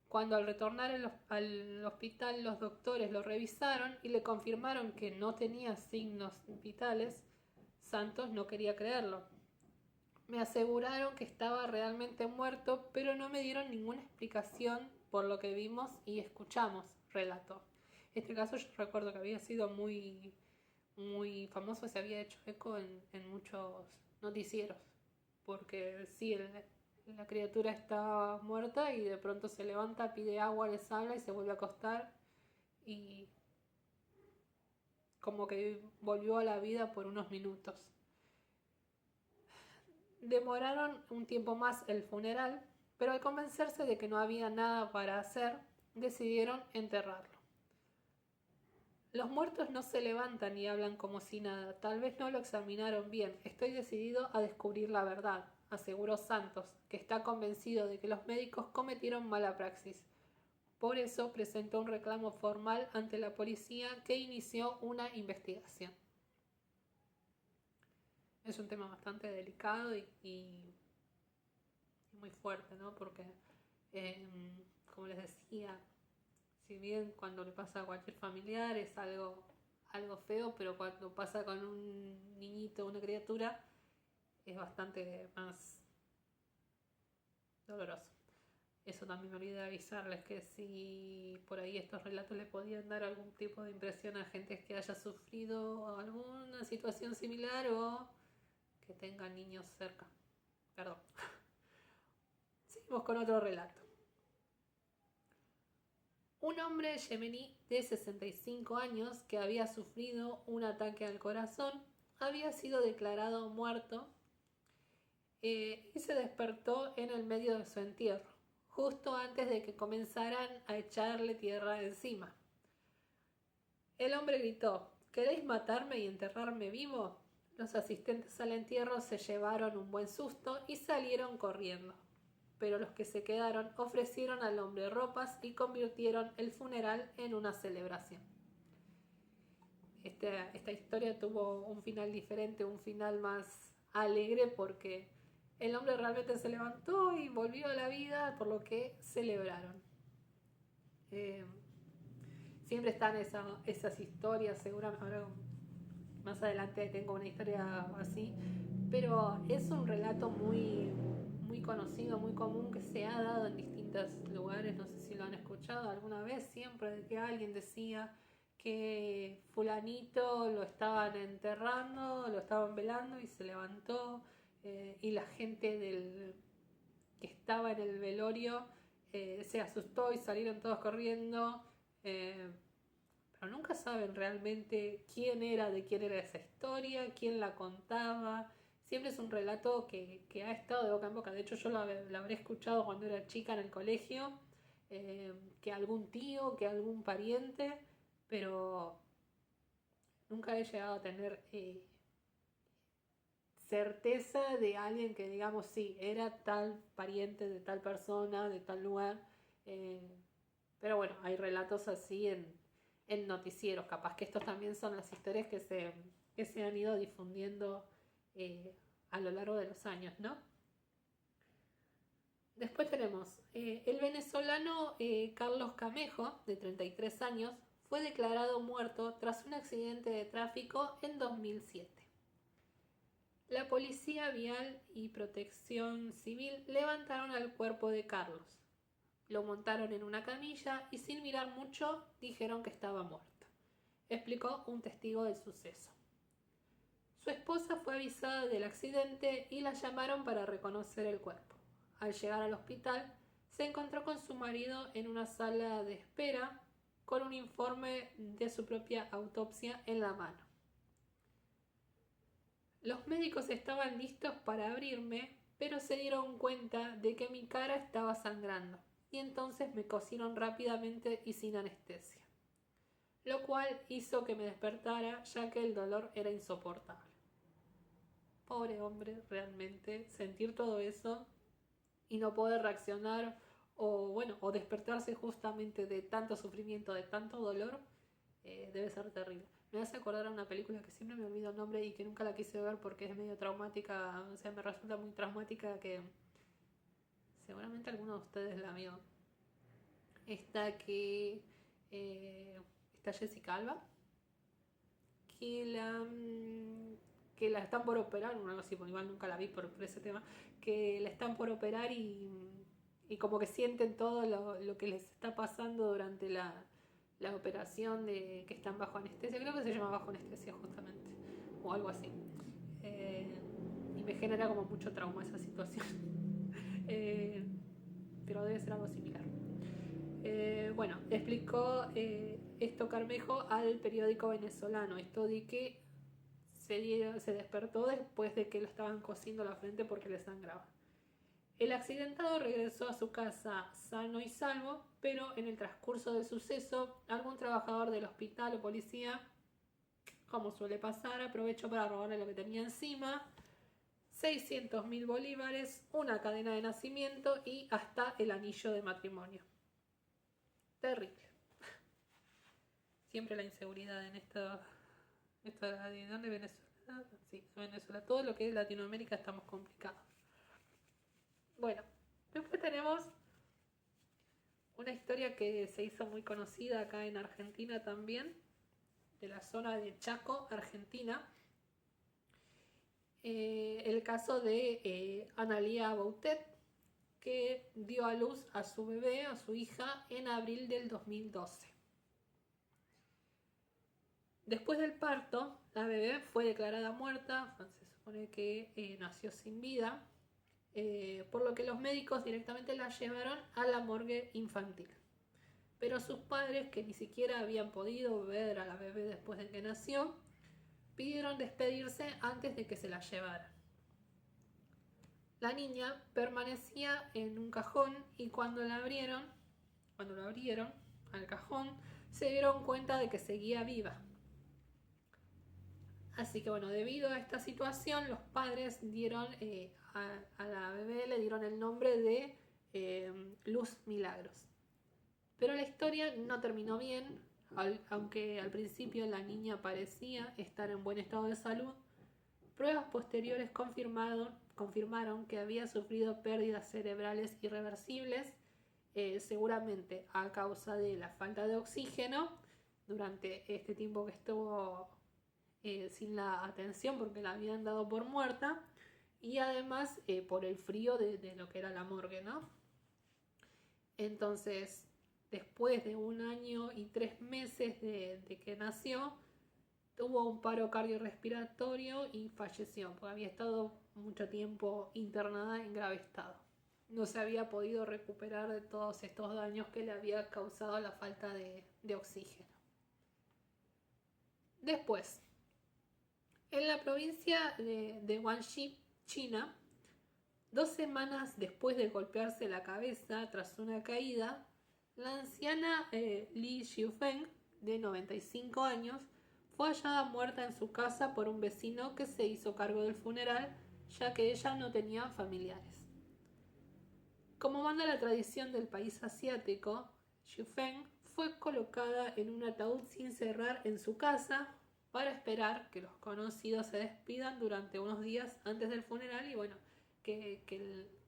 Cuando al retornar al hospital los doctores lo revisaron y le confirmaron que no tenía signos vitales, Santos no quería creerlo. Me aseguraron que estaba realmente muerto, pero no me dieron ninguna explicación por lo que vimos y escuchamos, relató. Este caso yo recuerdo que había sido muy, muy famoso, se había hecho eco en muchos noticieros, porque sí, la criatura estaba muerta y de pronto se levanta, pide agua, les habla y se vuelve a acostar y como que volvió a la vida por unos minutos. Demoraron un tiempo más el funeral, pero al convencerse de que no había nada para hacer, decidieron enterrarlo. Los muertos no se levantan y hablan como si nada, tal vez no lo examinaron bien. Estoy decidido a descubrir la verdad, aseguró Santos, que está convencido de que los médicos cometieron mala praxis. Por eso presentó un reclamo formal ante la policía que inició una investigación. Es un tema bastante delicado y muy fuerte, ¿no? Porque, como les decía, si bien cuando le pasa a cualquier familiar es algo feo, pero cuando pasa con un niñito o una criatura es bastante más doloroso. Eso también me olvidé de avisarles, que si por ahí estos relatos le podían dar algún tipo de impresión a gente que haya sufrido alguna situación similar o que tengan niños cerca. Perdón. Seguimos con otro relato. Un hombre yemení de 65 años que había sufrido un ataque al corazón había sido declarado muerto y se despertó en el medio de su entierro, justo antes de que comenzaran a echarle tierra encima. El hombre gritó: «¿Queréis matarme y enterrarme vivo?». Los asistentes al entierro se llevaron un buen susto y salieron corriendo. Pero los que se quedaron ofrecieron al hombre ropas y convirtieron el funeral en una celebración. Esta historia tuvo un final diferente, un final más alegre, porque el hombre realmente se levantó y volvió a la vida, por lo que celebraron. Siempre están esas historias, seguramente ahora más adelante tengo una historia así, pero es un relato muy conocido, muy común, que se ha dado en distintos lugares. No sé si lo han escuchado alguna vez, siempre de que alguien decía que fulanito lo estaban enterrando, lo estaban velando y se levantó, y la gente que estaba en el velorio se asustó y salieron todos corriendo. Pero nunca saben realmente de quién era esa historia, quién la contaba. Siempre es un relato que ha estado de boca en boca. De hecho, yo lo habré escuchado cuando era chica en el colegio, que algún tío, que algún pariente, pero nunca he llegado a tener certeza de alguien que digamos, sí, era tal pariente de tal persona, de tal lugar. eh, pero bueno, hay relatos así en noticieros. Capaz que estos también son las historias que se han ido difundiendo eh, a lo largo de los años, ¿no? Después tenemos el venezolano Carlos Camejo, de 33 años, fue declarado muerto tras un accidente de tráfico en 2007. La Policía Vial y Protección Civil levantaron al cuerpo de Carlos. Lo montaron en una camilla y sin mirar mucho dijeron que estaba muerto, explicó un testigo del suceso. Su esposa fue avisada del accidente y la llamaron para reconocer el cuerpo. Al llegar al hospital, se encontró con su marido en una sala de espera con un informe de su propia autopsia en la mano. Los médicos estaban listos para abrirme, pero se dieron cuenta de que mi cara estaba sangrando y entonces me cosieron rápidamente y sin anestesia, lo cual hizo que me despertara ya que el dolor era insoportable. Pobre hombre, realmente, sentir todo eso y no poder reaccionar o despertarse justamente de tanto sufrimiento, de tanto dolor, debe ser terrible. Me hace acordar a una película que siempre me olvido el nombre y que nunca la quise ver porque es medio traumática, o sea, me resulta muy traumática, que seguramente alguno de ustedes la vio. Esta que está Jessica Alba, que la están por operar, o algo así, porque igual nunca la vi por ese tema, que la están por operar y como que sienten todo lo que les está pasando durante la operación, de que están bajo anestesia. Creo que se llama bajo anestesia justamente, o algo así. Y me genera como mucho trauma esa situación. Pero debe ser algo similar. Bueno, explicó esto Carmejo al periódico venezolano. Esto de que se despertó después de que lo estaban cosiendo la frente porque le sangraba. El accidentado regresó a su casa sano y salvo, pero en el transcurso del suceso, algún trabajador del hospital o policía, como suele pasar, aprovechó para robarle lo que tenía encima: 600.000 bolívares, una cadena de nacimiento y hasta el anillo de matrimonio. Terrible. Siempre la inseguridad en ¿de dónde? Venezuela. Sí, Venezuela. Todo lo que es Latinoamérica estamos complicados. Bueno, después tenemos una historia que se hizo muy conocida acá en Argentina también, de la zona de Chaco, Argentina. El caso de Analía Boutet, que dio a luz a su bebé, a su hija, en abril del 2012. Después del parto, la bebé fue declarada muerta, se supone que nació sin vida, por lo que los médicos directamente la llevaron a la morgue infantil. Pero sus padres, que ni siquiera habían podido ver a la bebé después de que nació, pidieron despedirse antes de que se la llevaran. La niña permanecía en un cajón y cuando lo abrieron al cajón, se dieron cuenta de que seguía viva. Así que bueno, debido a esta situación, los padres dieron a la bebé, le dieron el nombre de Luz Milagros. Pero la historia no terminó bien, aunque al principio la niña parecía estar en buen estado de salud. Pruebas posteriores confirmaron que había sufrido pérdidas cerebrales irreversibles, seguramente a causa de la falta de oxígeno durante este tiempo que estuvo sin la atención porque la habían dado por muerta, y además por el frío de lo que era la morgue, ¿no? Entonces, después de 1 año y 3 meses de que nació, tuvo un paro cardiorrespiratorio y falleció, porque había estado mucho tiempo internada en grave estado. No se había podido recuperar de todos estos daños que le había causado la falta de oxígeno. Después, en la provincia de Guangxi, China, 2 semanas después de golpearse la cabeza tras una caída, la anciana Li Xiufeng, de 95 años, fue hallada muerta en su casa por un vecino que se hizo cargo del funeral, ya que ella no tenía familiares. Como manda la tradición del país asiático, Xiufeng fue colocada en un ataúd sin cerrar en su casa para esperar que los conocidos se despidan durante unos días antes del funeral y bueno, que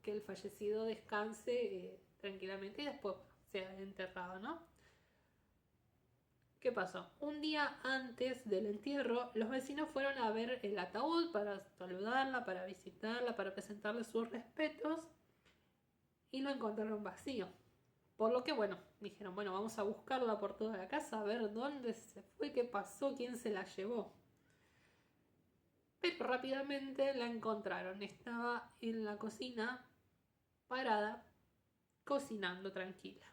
el fallecido descanse tranquilamente y después sea enterrado, ¿no? ¿Qué pasó? Un día antes del entierro, los vecinos fueron a ver el ataúd para saludarla, para visitarla, para presentarle sus respetos y lo encontraron vacío. Por lo que, bueno, dijeron, bueno, vamos a buscarla por toda la casa, a ver dónde se fue, qué pasó, quién se la llevó. Pero rápidamente la encontraron. Estaba en la cocina, parada, cocinando tranquila.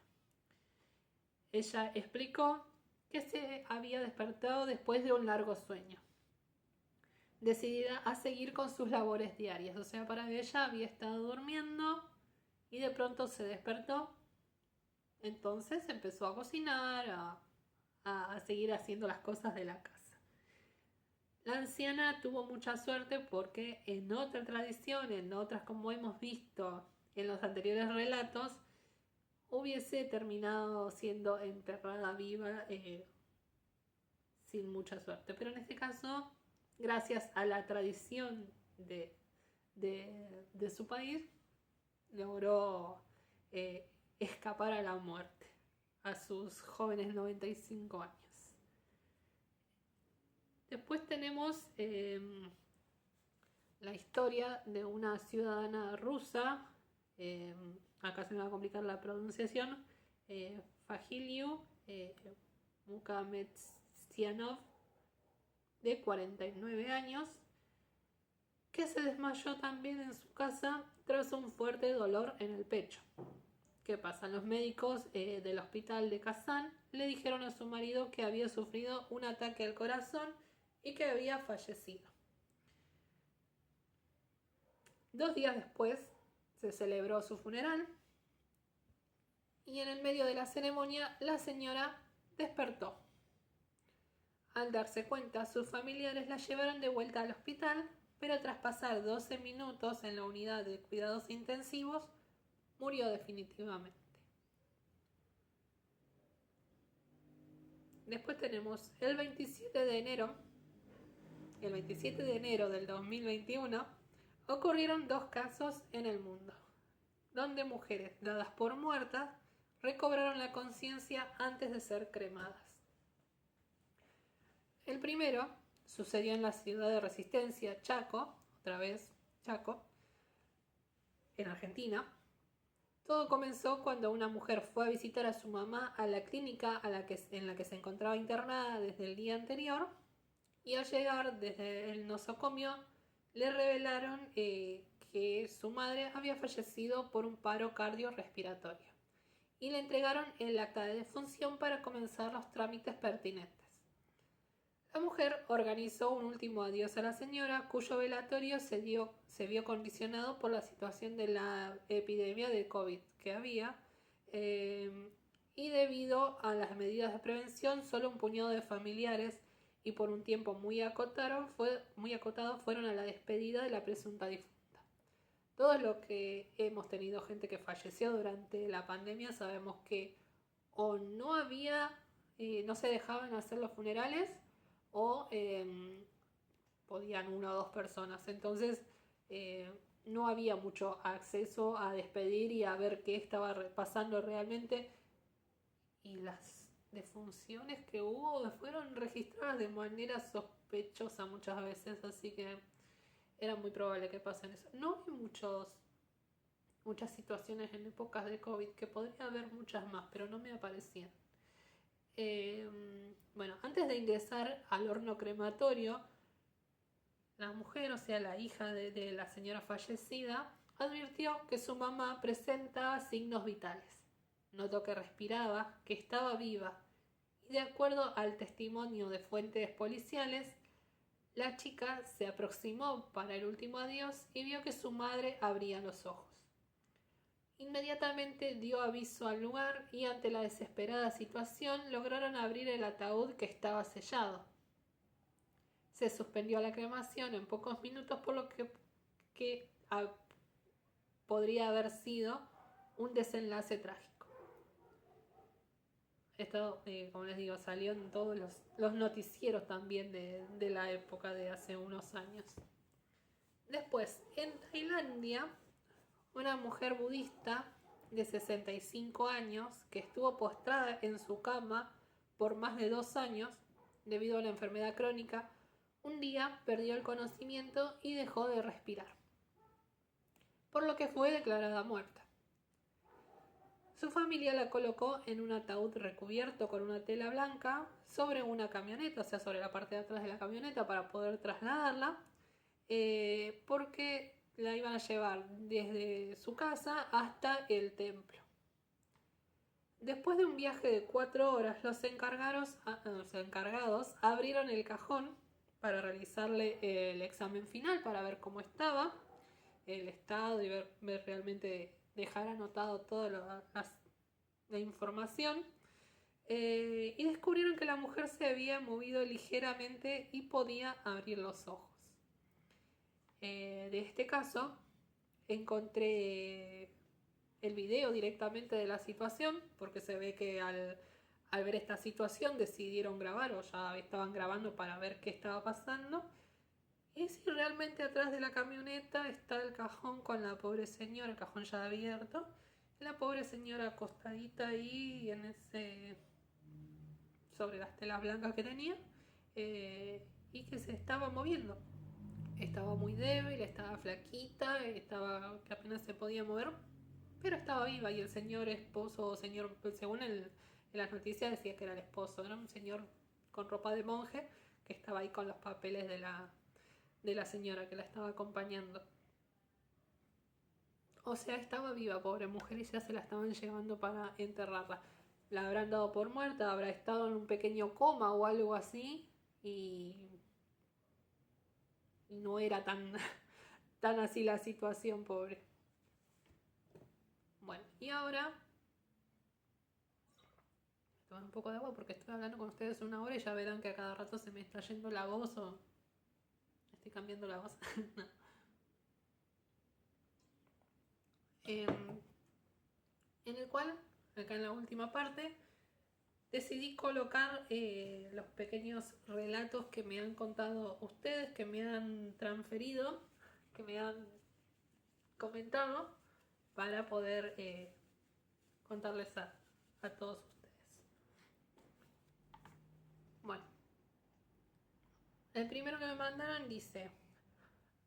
Ella explicó que se había despertado después de un largo sueño, decidida a seguir con sus labores diarias. O sea, para ella había estado durmiendo y de pronto se despertó. Entonces empezó a cocinar, a seguir haciendo las cosas de la casa. La anciana tuvo mucha suerte porque en otra tradición, en otras como hemos visto en los anteriores relatos, hubiese terminado siendo enterrada viva sin mucha suerte. Pero en este caso, gracias a la tradición de su país, logró escapar a la muerte a sus jóvenes 95 años. Después tenemos la historia de una ciudadana rusa, acá se me va a complicar la pronunciación, Fagiliu Mukametsianov, de 49 años, que se desmayó también en su casa tras un fuerte dolor en el pecho. ¿Qué pasa? Los médicos del hospital de Kazán le dijeron a su marido que había sufrido un ataque al corazón y que había fallecido. 2 días después se celebró su funeral y en el medio de la ceremonia la señora despertó. Al darse cuenta, sus familiares la llevaron de vuelta al hospital, pero tras pasar 12 minutos en la unidad de cuidados intensivos, murió definitivamente. Después tenemos el 27 de enero del 2021, ocurrieron 2 casos en el mundo, donde mujeres dadas por muertas recobraron la conciencia antes de ser cremadas. El primero sucedió en la ciudad de Resistencia, Chaco, otra vez Chaco, en Argentina. Todo comenzó cuando una mujer fue a visitar a su mamá a la clínica en la que se encontraba internada desde el día anterior y al llegar desde el nosocomio le revelaron que su madre había fallecido por un paro cardiorrespiratorio y le entregaron el acta de defunción para comenzar los trámites pertinentes. La mujer organizó un último adiós a la señora, cuyo velatorio se vio condicionado por la situación de la epidemia de COVID que había, y debido a las medidas de prevención, solo un puñado de familiares y por un tiempo muy acotado fueron a la despedida de la presunta difunta. Todos los que hemos tenido gente que falleció durante la pandemia sabemos que o no se dejaban hacer los funerales o podían 1 o 2 personas. Entonces no había mucho acceso a despedir y a ver qué estaba pasando realmente. Y las defunciones que hubo fueron registradas de manera sospechosa muchas veces. Así que era muy probable que pasen eso. No hay muchas situaciones en épocas de COVID, que podría haber muchas más, pero no me aparecían. Bueno, antes de ingresar al horno crematorio, la mujer, o sea, la hija de la señora fallecida, advirtió que su mamá presenta signos vitales. Notó que respiraba, que estaba viva, y de acuerdo al testimonio de fuentes policiales, la chica se aproximó para el último adiós y vio que su madre abría los ojos. Inmediatamente dio aviso al lugar y ante la desesperada situación lograron abrir el ataúd que estaba sellado. Se suspendió la cremación en pocos minutos, por lo que podría haber sido un desenlace trágico. Esto, como les digo, salió en todos los noticieros también de la época de hace unos años. Después, en Tailandia, una mujer budista de 65 años que estuvo postrada en su cama por más de 2 años debido a la enfermedad crónica, un día perdió el conocimiento y dejó de respirar, por lo que fue declarada muerta. Su familia la colocó en un ataúd recubierto con una tela blanca sobre una camioneta, o sea, sobre la parte de atrás de la camioneta para poder trasladarla, porque la iban a llevar desde su casa hasta el templo. Después de un viaje de 4 horas, los encargados abrieron el cajón para realizarle el examen final, para ver cómo estaba el estado y ver realmente, dejar anotado toda la información. Y descubrieron que la mujer se había movido ligeramente y podía abrir los ojos. De este caso encontré el video directamente de la situación, porque se ve que al ver esta situación decidieron grabar, o ya estaban grabando para ver qué estaba pasando. Y si realmente atrás de la camioneta está el cajón con la pobre señora, el cajón ya abierto, la pobre señora acostadita ahí en ese, sobre las telas blancas que tenía, y que se estaba moviendo. Estaba muy débil, estaba flaquita, que apenas se podía mover, pero estaba viva. Y el señor esposo, según en las noticias decía que era el esposo, era un señor con ropa de monje que estaba ahí con los papeles de la señora que la estaba acompañando. O sea, estaba viva, pobre mujer, y ya se la estaban llevando para enterrarla. La habrán dado por muerta, habrá estado en un pequeño coma o algo así, y no era tan, tan así la situación, pobre. Bueno, y ahora tomar un poco de agua porque estoy hablando con ustedes 1 hora y ya verán que a cada rato se me está yendo la voz o estoy cambiando la voz. No. En el cual, acá en la última parte, decidí colocar los pequeños relatos que me han contado ustedes, que me han transferido, que me han comentado, para poder contarles a todos ustedes. Bueno, el primero que me mandaron dice: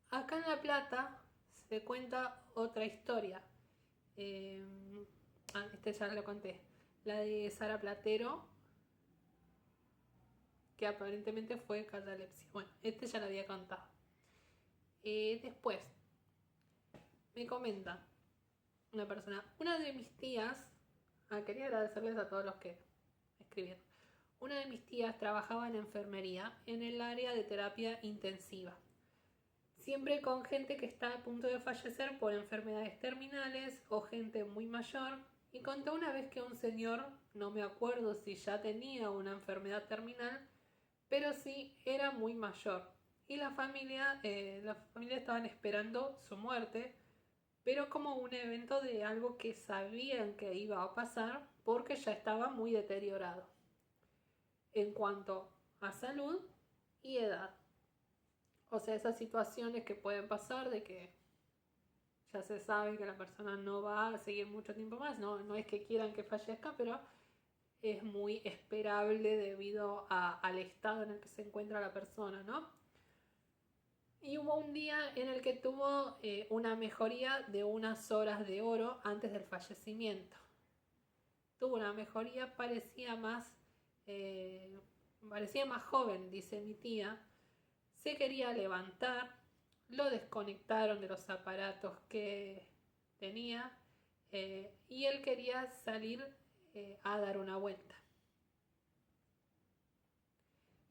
acá en La Plata se cuenta otra historia. Este ya lo conté. La de Sara Platero, que aparentemente fue catalepsia. Bueno, este ya lo había contado. Después, me comenta una persona: una de mis tías, quería agradecerles a todos los que escribieron. Una de mis tías trabajaba en enfermería en el área de terapia intensiva, siempre con gente que está a punto de fallecer por enfermedades terminales o gente muy mayor, y contó una vez que un señor, no me acuerdo si ya tenía una enfermedad terminal, pero sí era muy mayor, y la familia estaban esperando su muerte, pero como un evento de algo que sabían que iba a pasar porque ya estaba muy deteriorado en cuanto a salud y edad. O sea, esas situaciones que pueden pasar de que ya se sabe que la persona no va a seguir mucho tiempo más, no es que quieran que fallezca, pero es muy esperable debido al estado en el que se encuentra la persona, ¿no? Y hubo un día en el que tuvo una mejoría de unas horas de oro antes del fallecimiento. Tuvo una mejoría, eh, parecía más joven, dice mi tía. Se quería levantar, lo desconectaron de los aparatos que tenía y él quería salir a dar una vuelta.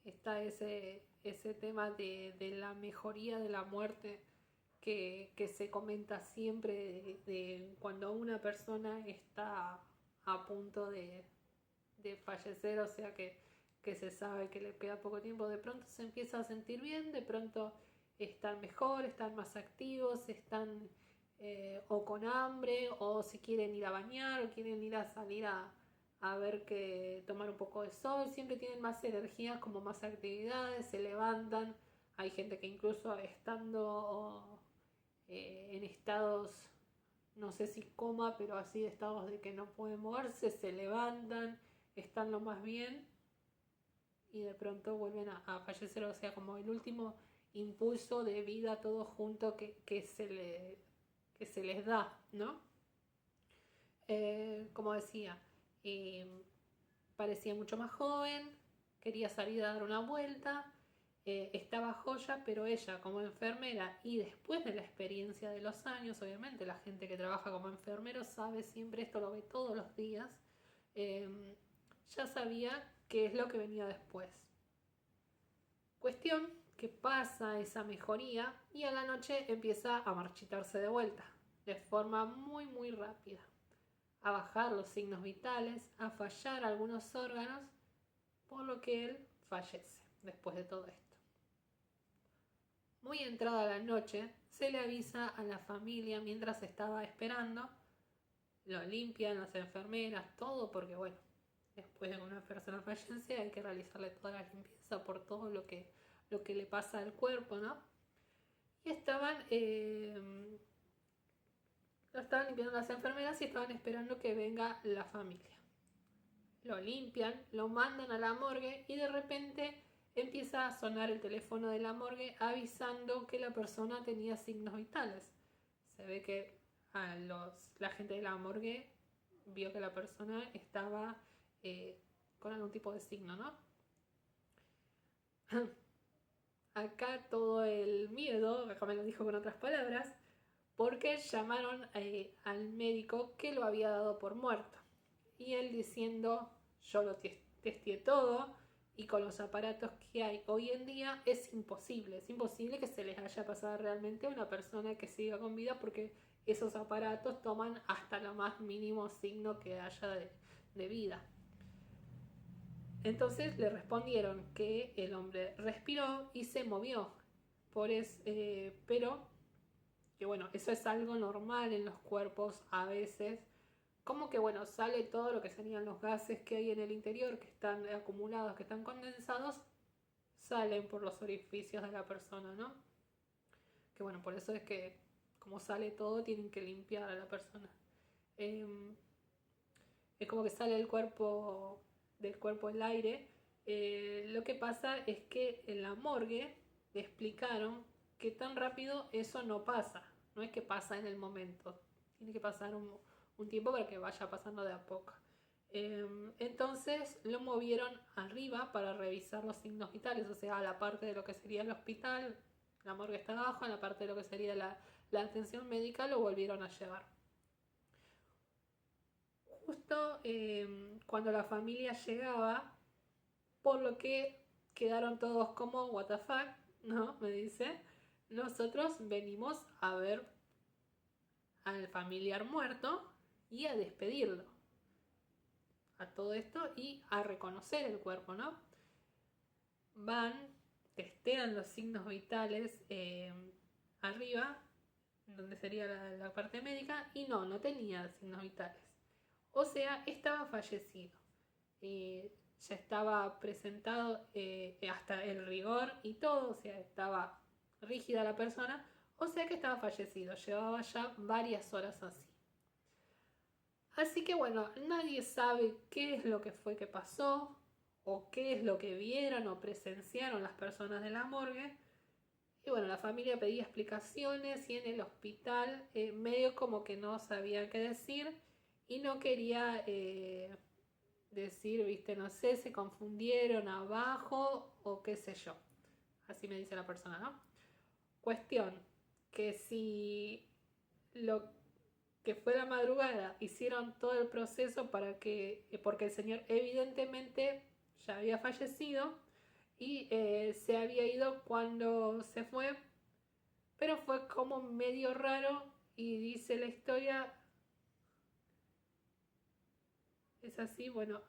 Está ese tema de la mejoría de la muerte que se comenta siempre de cuando una persona está a punto de fallecer, o sea que se sabe que le queda poco tiempo, de pronto se empieza a sentir bien, de pronto están mejor, están más activos, están o con hambre, o si quieren ir a bañar, o quieren ir a salir a ver que tomar un poco de sol, siempre tienen más energías, como más actividades, se levantan. Hay gente que incluso estando en estados, no sé si coma, pero así de estados de que no pueden moverse, se levantan, están lo más bien y de pronto vuelven a fallecer, o sea, como el último impulso de vida todo junto que se les da, ¿no? Como decía, eh, parecía mucho más joven, quería salir a dar una vuelta, estaba joya, pero ella como enfermera y después de la experiencia de los años, obviamente la gente que trabaja como enfermero sabe siempre esto, lo ve todos los días, ya sabía qué es lo que venía después. Cuestión que pasa esa mejoría y a la noche empieza a marchitarse de vuelta, de forma muy muy rápida, a bajar los signos vitales, a fallar algunos órganos, por lo que él fallece después de todo esto. Muy entrada la noche, se le avisa a la familia mientras estaba esperando, lo limpian las enfermeras, todo, porque bueno, después de que una persona fallece hay que realizarle toda la limpieza por todo lo que le pasa al cuerpo, ¿no? Y lo estaban limpiando las enfermeras y estaban esperando que venga la familia. Lo limpian, lo mandan a la morgue y de repente empieza a sonar el teléfono de la morgue avisando que la persona tenía signos vitales. Se ve que la gente de la morgue vio que la persona estaba con algún tipo de signo, ¿no? Acá todo el miedo, acá me lo dijo con otras palabras, porque llamaron al médico que lo había dado por muerto. Y él diciendo, yo lo testé todo y con los aparatos que hay hoy en día es imposible que se les haya pasado realmente a una persona que siga con vida, porque esos aparatos toman hasta lo más mínimo signo que haya de vida. Entonces le respondieron que el hombre respiró y se movió, pero que bueno, eso es algo normal en los cuerpos a veces, como que bueno, sale todo lo que serían los gases que hay en el interior, que están acumulados, que están condensados, salen por los orificios de la persona, ¿no? Que bueno, por eso es que como sale todo, tienen que limpiar a la persona. Es como que sale del cuerpo el aire. Lo que pasa es que en la morgue le explicaron que tan rápido eso no pasa, no es que pasa en el momento, tiene que pasar un tiempo para que vaya pasando de a poco. Entonces lo movieron arriba para revisar los signos vitales, o sea, a la parte de lo que sería el hospital, la morgue está abajo, a la parte de lo que sería la atención médica lo volvieron a llevar. Justo cuando la familia llegaba, por lo que quedaron todos como what the fuck, ¿no? Me dice, nosotros venimos a ver al familiar muerto y a despedirlo, a todo esto y a reconocer el cuerpo, ¿no? Van, testean los signos vitales arriba, donde sería la parte médica, y no tenía signos vitales. O sea, estaba fallecido. Ya estaba presentado hasta el rigor y todo, o sea, estaba rígida la persona, o sea que estaba fallecido, llevaba ya varias horas así. Así que bueno, nadie sabe qué es lo que fue que pasó, o qué es lo que vieron o presenciaron las personas de la morgue. Y bueno, la familia pedía explicaciones y en el hospital medio como que no sabía qué decir y no quería decir, viste, no sé, se confundieron abajo o qué sé yo. Así me dice la persona, ¿no? Cuestión, que si lo que fue la madrugada hicieron todo el proceso para que, porque el señor evidentemente ya había fallecido y se había ido cuando se fue, pero fue como medio raro y dice la historia, es así, bueno,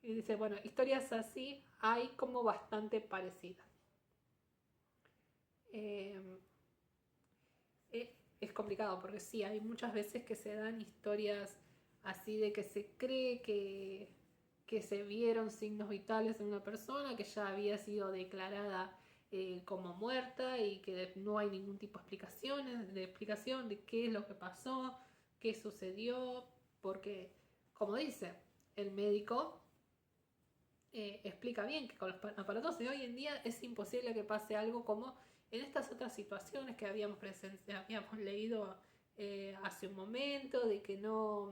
y dice, bueno, historias así hay como bastante parecidas. Eh, es complicado porque sí, hay muchas veces que se dan historias así de que se cree que se vieron signos vitales en una persona que ya había sido declarada como muerta y que no hay ningún tipo de explicación de qué es lo que pasó, qué sucedió, porque como dice el médico, explica bien que con los aparatos de hoy en día es imposible que pase algo como en estas otras situaciones que habíamos leído hace un momento, de que no,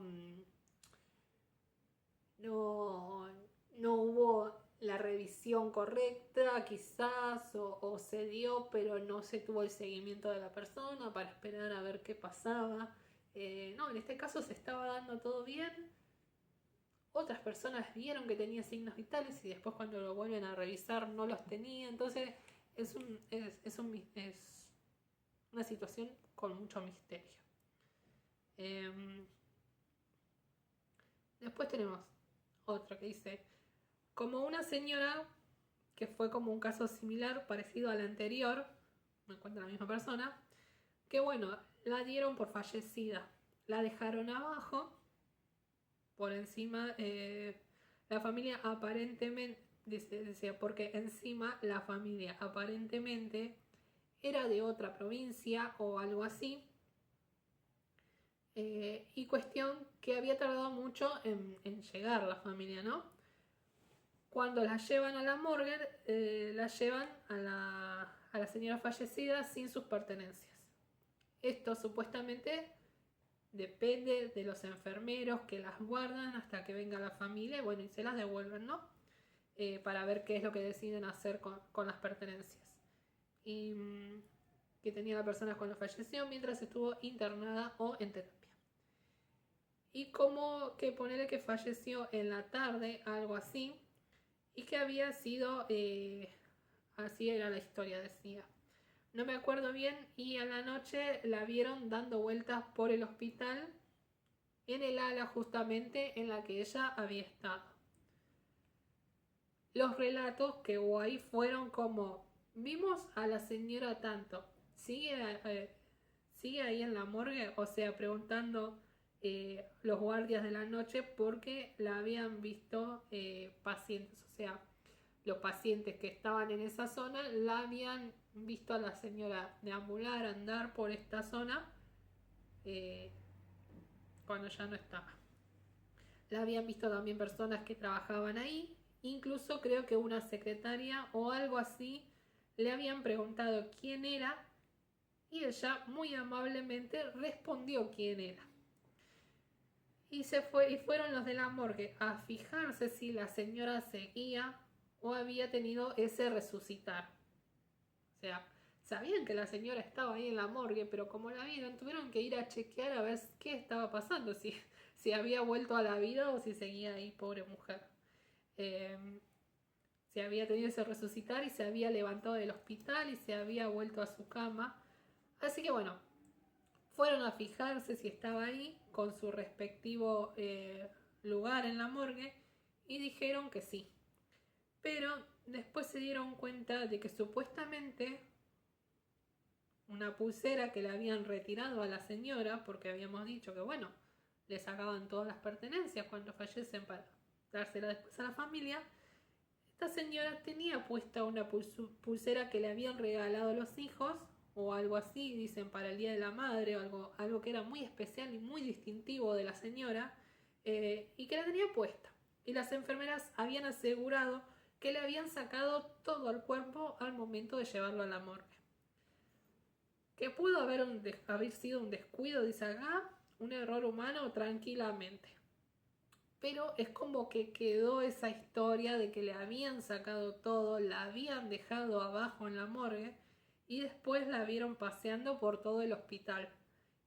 no hubo la revisión correcta quizás o se dio pero no se tuvo el seguimiento de la persona para esperar a ver qué pasaba. No, en este caso se estaba dando todo bien. Otras personas vieron que tenía signos vitales y después cuando lo vuelven a revisar no los tenía. Entonces es una situación con mucho misterio. Después tenemos otro que dice, como una señora que fue como un caso similar, parecido al anterior, me encuentra la misma persona, que bueno, la dieron por fallecida. La dejaron abajo, por encima, la familia aparentemente, decía, porque encima la familia aparentemente era de otra provincia o algo así. Y cuestión que había tardado mucho en llegar la familia, ¿no? Cuando la llevan a la morgue, la llevan a la señora fallecida sin sus pertenencias. Esto supuestamente depende de los enfermeros que las guardan hasta que venga la familia y bueno, y se las devuelven, ¿no? Para ver qué es lo que deciden hacer con las pertenencias. Y que tenía la persona cuando falleció mientras estuvo internada o en terapia. Y como que ponerle que falleció en la tarde, algo así, y que había sido, así era la historia, decía. No me acuerdo bien y a la noche la vieron dando vueltas por el hospital en el ala justamente en la que ella había estado. Los relatos que hubo ahí fueron como, vimos a la señora tanto, sigue ahí en la morgue, o sea, preguntando los guardias de la noche porque la habían visto pacientes, o sea, los pacientes que estaban en esa zona la habían visto a la señora deambular, andar por esta zona cuando ya no estaba. La habían visto también personas que trabajaban ahí, incluso creo que una secretaria o algo así le habían preguntado quién era y ella muy amablemente respondió quién era. Y fueron los de la morgue a fijarse si la señora seguía o había tenido ese resucitar. O sea, sabían que la señora estaba ahí en la morgue, pero como la vieron, tuvieron que ir a chequear a ver qué estaba pasando, si había vuelto a la vida o si seguía ahí, pobre mujer. Si había tenido ese resucitar y se había levantado del hospital y se había vuelto a su cama. Así que bueno, fueron a fijarse si estaba ahí con su respectivo lugar en la morgue y dijeron que sí. Pero después se dieron cuenta de que supuestamente una pulsera que le habían retirado a la señora, porque habíamos dicho que bueno, le sacaban todas las pertenencias cuando fallecen para dársela después a la familia. Esta señora tenía puesta una pulsera que le habían regalado los hijos o algo así, dicen para el Día de la Madre o algo que era muy especial y muy distintivo de la señora y que la tenía puesta. Y las enfermeras habían asegurado que le habían sacado todo el cuerpo al momento de llevarlo a la morgue. que pudo haber sido un descuido, dice acá, un error humano tranquilamente. Pero es como que quedó esa historia de que le habían sacado todo, la habían dejado abajo en la morgue y después la vieron paseando por todo el hospital.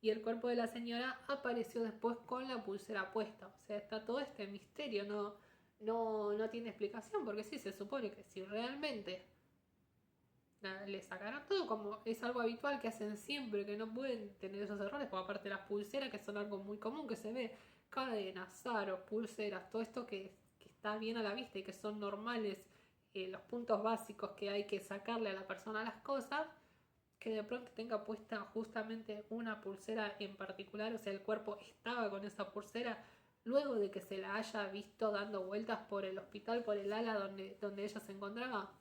Y el cuerpo de la señora apareció después con la pulsera puesta. O sea, está todo este misterio, no tiene explicación, porque sí, se supone que si realmente le sacaron todo, como es algo habitual que hacen siempre, que no pueden tener esos errores, porque aparte las pulseras, que son algo muy común que se ve, cadenas, aros, pulseras, todo esto que está bien a la vista y que son normales, los puntos básicos que hay que sacarle a la persona a las cosas, que de pronto tenga puesta justamente una pulsera en particular, o sea, el cuerpo estaba con esa pulsera, luego de que se la haya visto dando vueltas por el hospital, por el ala donde ella se encontraba,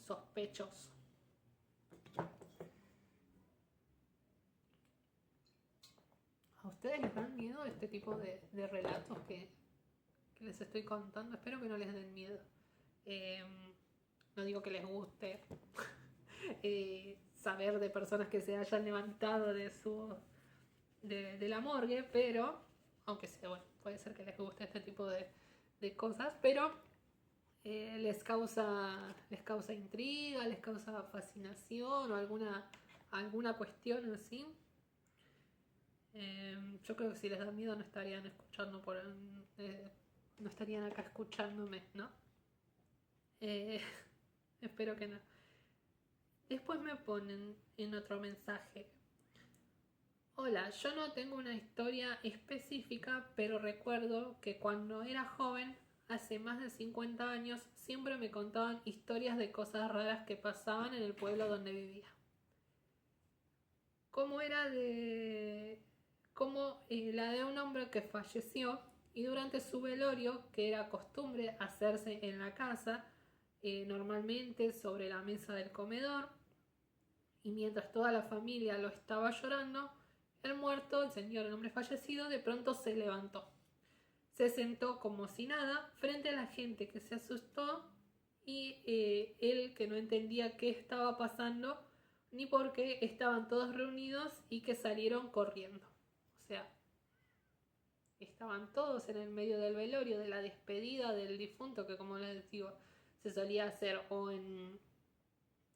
sospechoso. ¿A ustedes les dan miedo este tipo de relatos que les estoy contando? Espero que no les den miedo. No digo que les guste saber de personas que se hayan levantado de la morgue, pero, aunque sea, bueno, puede ser que les guste este tipo de cosas, pero les causa intriga, les causa fascinación o alguna cuestión así. Yo creo que si les da miedo no estarían escuchando no estarían acá escuchándome, ¿no? Espero que no. Después me ponen en otro mensaje: hola, yo no tengo una historia específica, pero recuerdo que cuando era joven, hace más de 50 años, siempre me contaban historias de cosas raras que pasaban en el pueblo donde vivía. Como la de un hombre que falleció y durante su velorio, que era costumbre hacerse en la casa, normalmente sobre la mesa del comedor, y mientras toda la familia lo estaba llorando, el muerto, el hombre fallecido, de pronto se levantó. Se sentó como si nada frente a la gente que se asustó y él, que no entendía qué estaba pasando ni por qué estaban todos reunidos, y que salieron corriendo. O sea, estaban todos en el medio del velorio, de la despedida del difunto, que como les digo, se solía hacer o en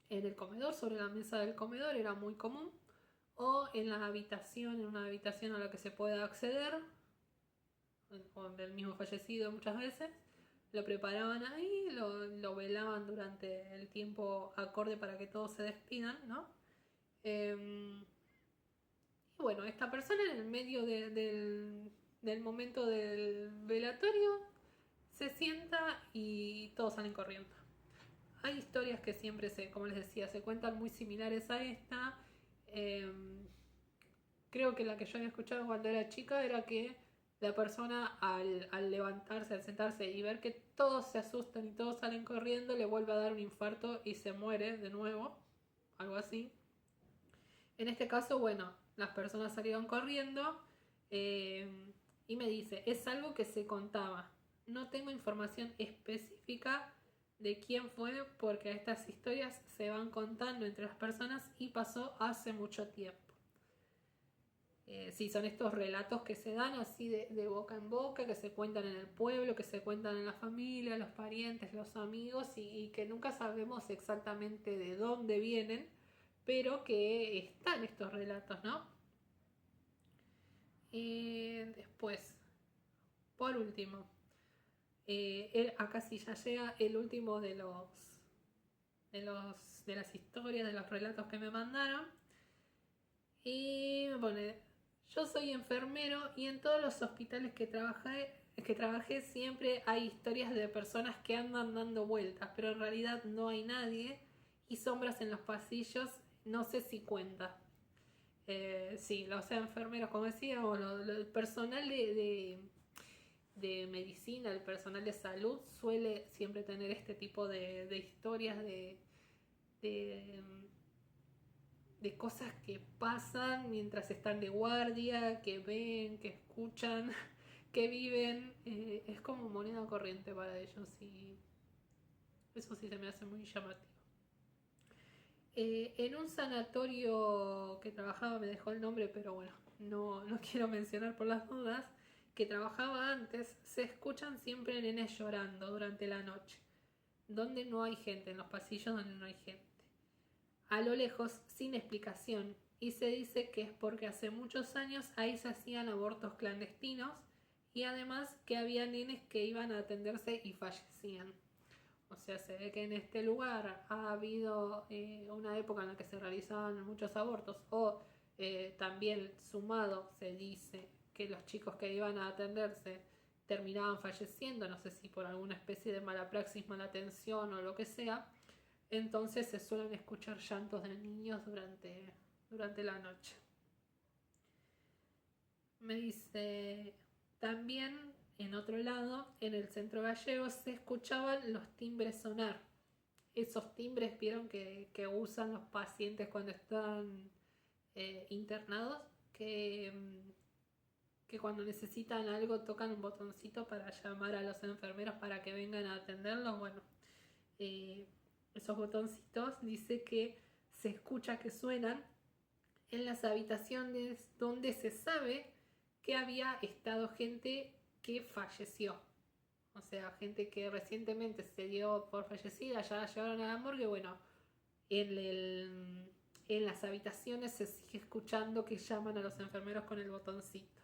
el comedor, sobre la mesa del comedor, era muy común, o en una habitación a la que se pueda acceder, o del mismo fallecido muchas veces, lo preparaban ahí, lo velaban durante el tiempo acorde para que todos se despidan, ¿no? Y bueno, esta persona en el medio del momento del velatorio se sienta y todos salen corriendo. Hay historias que siempre como les decía, se cuentan muy similares a esta. Creo que la que yo había escuchado cuando era chica era que la persona al levantarse, al sentarse y ver que todos se asustan y todos salen corriendo, le vuelve a dar un infarto y se muere de nuevo, algo así. En este caso, bueno, las personas salieron corriendo y me dice, es algo que se contaba. No tengo información específica de quién fue, porque estas historias se van contando entre las personas y pasó hace mucho tiempo. Sí, son estos relatos que se dan así de boca en boca, que se cuentan en el pueblo, que se cuentan en la familia, los parientes, los amigos, y que nunca sabemos exactamente de dónde vienen, pero que están estos relatos, ¿no? Después, por último, acá sí ya llega el último de las historias, de los relatos que me mandaron. Y me pone: yo soy enfermero y en todos los hospitales que trabajé siempre hay historias de personas que andan dando vueltas, pero en realidad no hay nadie, y sombras en los pasillos, no sé si cuenta. Sí, los enfermeros, como decíamos, el personal de medicina, el personal de salud suele siempre tener este tipo de historias de cosas que pasan mientras están de guardia, que ven, que escuchan, que viven. Es como moneda corriente para ellos, y eso sí se me hace muy llamativo. En un sanatorio que trabajaba, me dejó el nombre, pero bueno, no quiero mencionar por las dudas, que trabajaba antes, se escuchan siempre nenes llorando durante la noche, donde no hay gente, en los pasillos donde no hay gente. A lo lejos, sin explicación, y se dice que es porque hace muchos años ahí se hacían abortos clandestinos y además que había nenes que iban a atenderse y fallecían. O sea, se ve que en este lugar ha habido una época en la que se realizaban muchos abortos o también sumado se dice que los chicos que iban a atenderse terminaban falleciendo, no sé si por alguna especie de mala praxis, mala atención o lo que sea. Entonces se suelen escuchar llantos de niños durante la noche. Me dice, también en otro lado, en el centro gallego, se escuchaban los timbres sonar. Esos timbres, vieron que usan los pacientes cuando están internados, que cuando necesitan algo tocan un botoncito para llamar a los enfermeros para que vengan a atenderlos. Bueno, esos botoncitos dice que se escucha que suenan en las habitaciones donde se sabe que había estado gente que falleció. O sea, gente que recientemente se dio por fallecida, ya la llevaron a la morgue. Bueno, en las habitaciones se sigue escuchando que llaman a los enfermeros con el botoncito.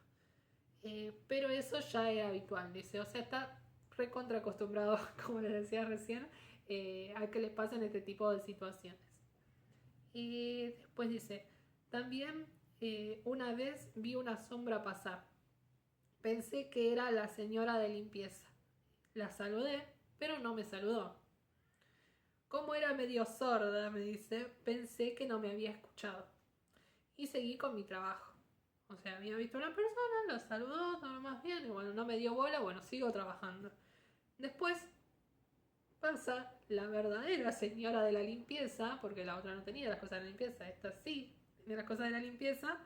Pero eso ya era habitual, dice. O sea, está recontra acostumbrado, como les decía recién, a que le pasen este tipo de situaciones. Y después dice, también una vez vi una sombra pasar. Pensé que era la señora de limpieza. La saludé, pero no me saludó. Como era medio sorda, me dice, pensé que no me había escuchado. Y seguí con mi trabajo. O sea, había visto a una persona, lo saludó, todo lo más bien, y bueno, no me dio bola, bueno, sigo trabajando. Después pasa la verdadera señora de la limpieza, porque la otra no tenía las cosas de la limpieza, esta sí tenía las cosas de la limpieza,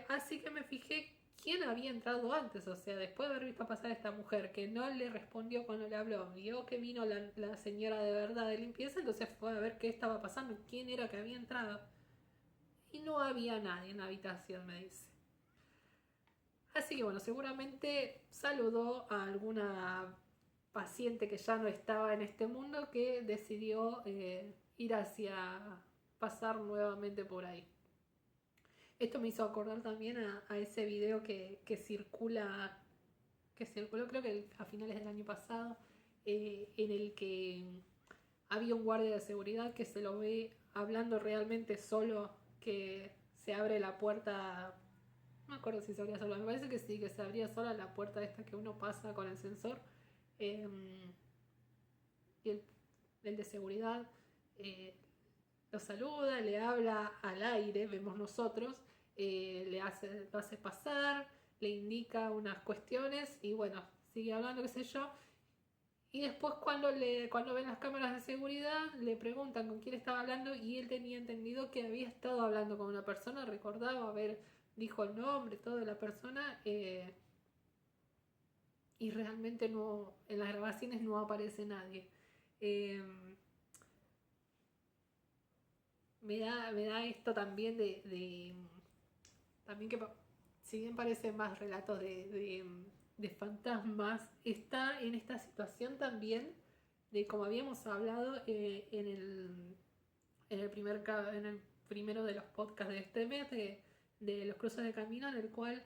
así que me fijé quién había entrado antes, o sea, después de haber visto pasar a esta mujer que no le respondió cuando le habló, vio que vino la señora de verdad de limpieza, entonces fue a ver qué estaba pasando, quién era que había entrado. Y no había nadie en la habitación, me dice. Así que bueno, seguramente saludó a alguna paciente que ya no estaba en este mundo que decidió ir hacia pasar nuevamente por ahí. Esto me hizo acordar también a ese video que circuló creo que a finales del año pasado, en el que había un guardia de seguridad que se lo ve hablando realmente solo, que se abre la puerta. No me acuerdo si se abría sola, me parece que sí, que se abría sola la puerta esta que uno pasa con el sensor. Y el de seguridad lo saluda, le habla al aire, vemos nosotros, lo hace pasar, le indica unas cuestiones y bueno, sigue hablando, qué sé yo. Y después cuando ven las cámaras de seguridad, le preguntan con quién estaba hablando y él tenía entendido que había estado hablando con una persona, recordaba dijo el nombre, todo de la persona, y realmente no, en las grabaciones no aparece nadie. Eh, me da esto también también que si bien parecen más relatos de fantasmas, está en esta situación también de, como habíamos hablado en el primero de los podcasts de este mes, de los cruces de camino, en el cual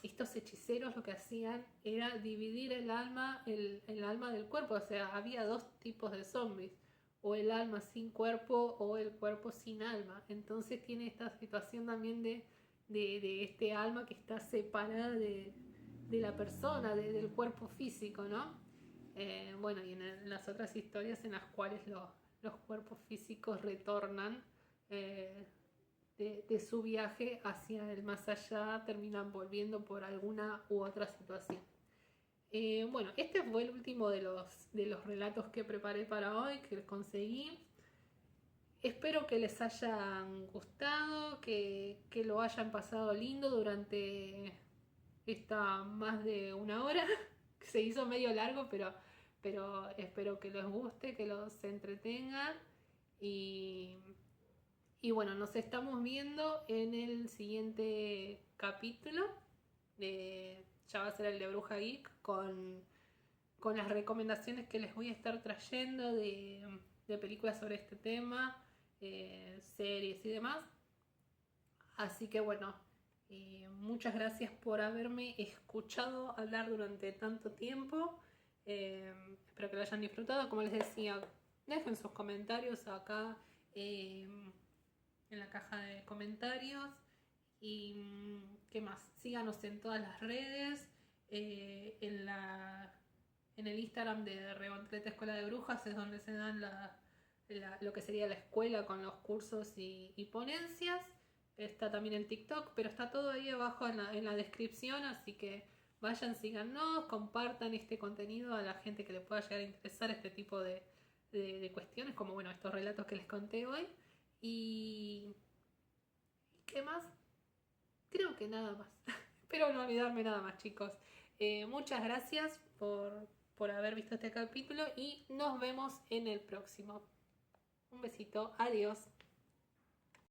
estos hechiceros lo que hacían era dividir el alma del cuerpo. O sea, había dos tipos de zombies, o el alma sin cuerpo o el cuerpo sin alma. Entonces tiene esta situación también de este alma que está separada de la persona, del cuerpo físico, ¿no? Bueno, y en las otras historias en las cuales los cuerpos físicos retornan de su viaje hacia el más allá, terminan volviendo por alguna u otra situación. Bueno, este fue el último de los relatos que preparé para hoy, que conseguí. Espero que les hayan gustado, que lo hayan pasado lindo durante esta más de una hora. Se hizo medio largo, pero espero que les guste, que los entretengan. Y, y bueno, nos estamos viendo en el siguiente capítulo. Ya va a ser el de Bruja Geek con las recomendaciones que les voy a estar trayendo de películas sobre este tema, series y demás. Así que bueno, muchas gracias por haberme escuchado hablar durante tanto tiempo. Espero que lo hayan disfrutado. Como les decía, dejen sus comentarios acá en la caja de comentarios. Y qué más, síganos en todas las redes, en el Instagram de Revoltreta Escuela de Brujas es donde se dan lo que sería la escuela con los cursos y ponencias. Está también en TikTok, pero está todo ahí abajo en la descripción, así que vayan, síganos, compartan este contenido a la gente que le pueda llegar a interesar este tipo de cuestiones, como bueno, estos relatos que les conté hoy. Y ¿qué más? Creo que nada más. Espero no olvidarme nada más, chicos. Muchas gracias por haber visto este capítulo y nos vemos en el próximo. Un besito, adiós.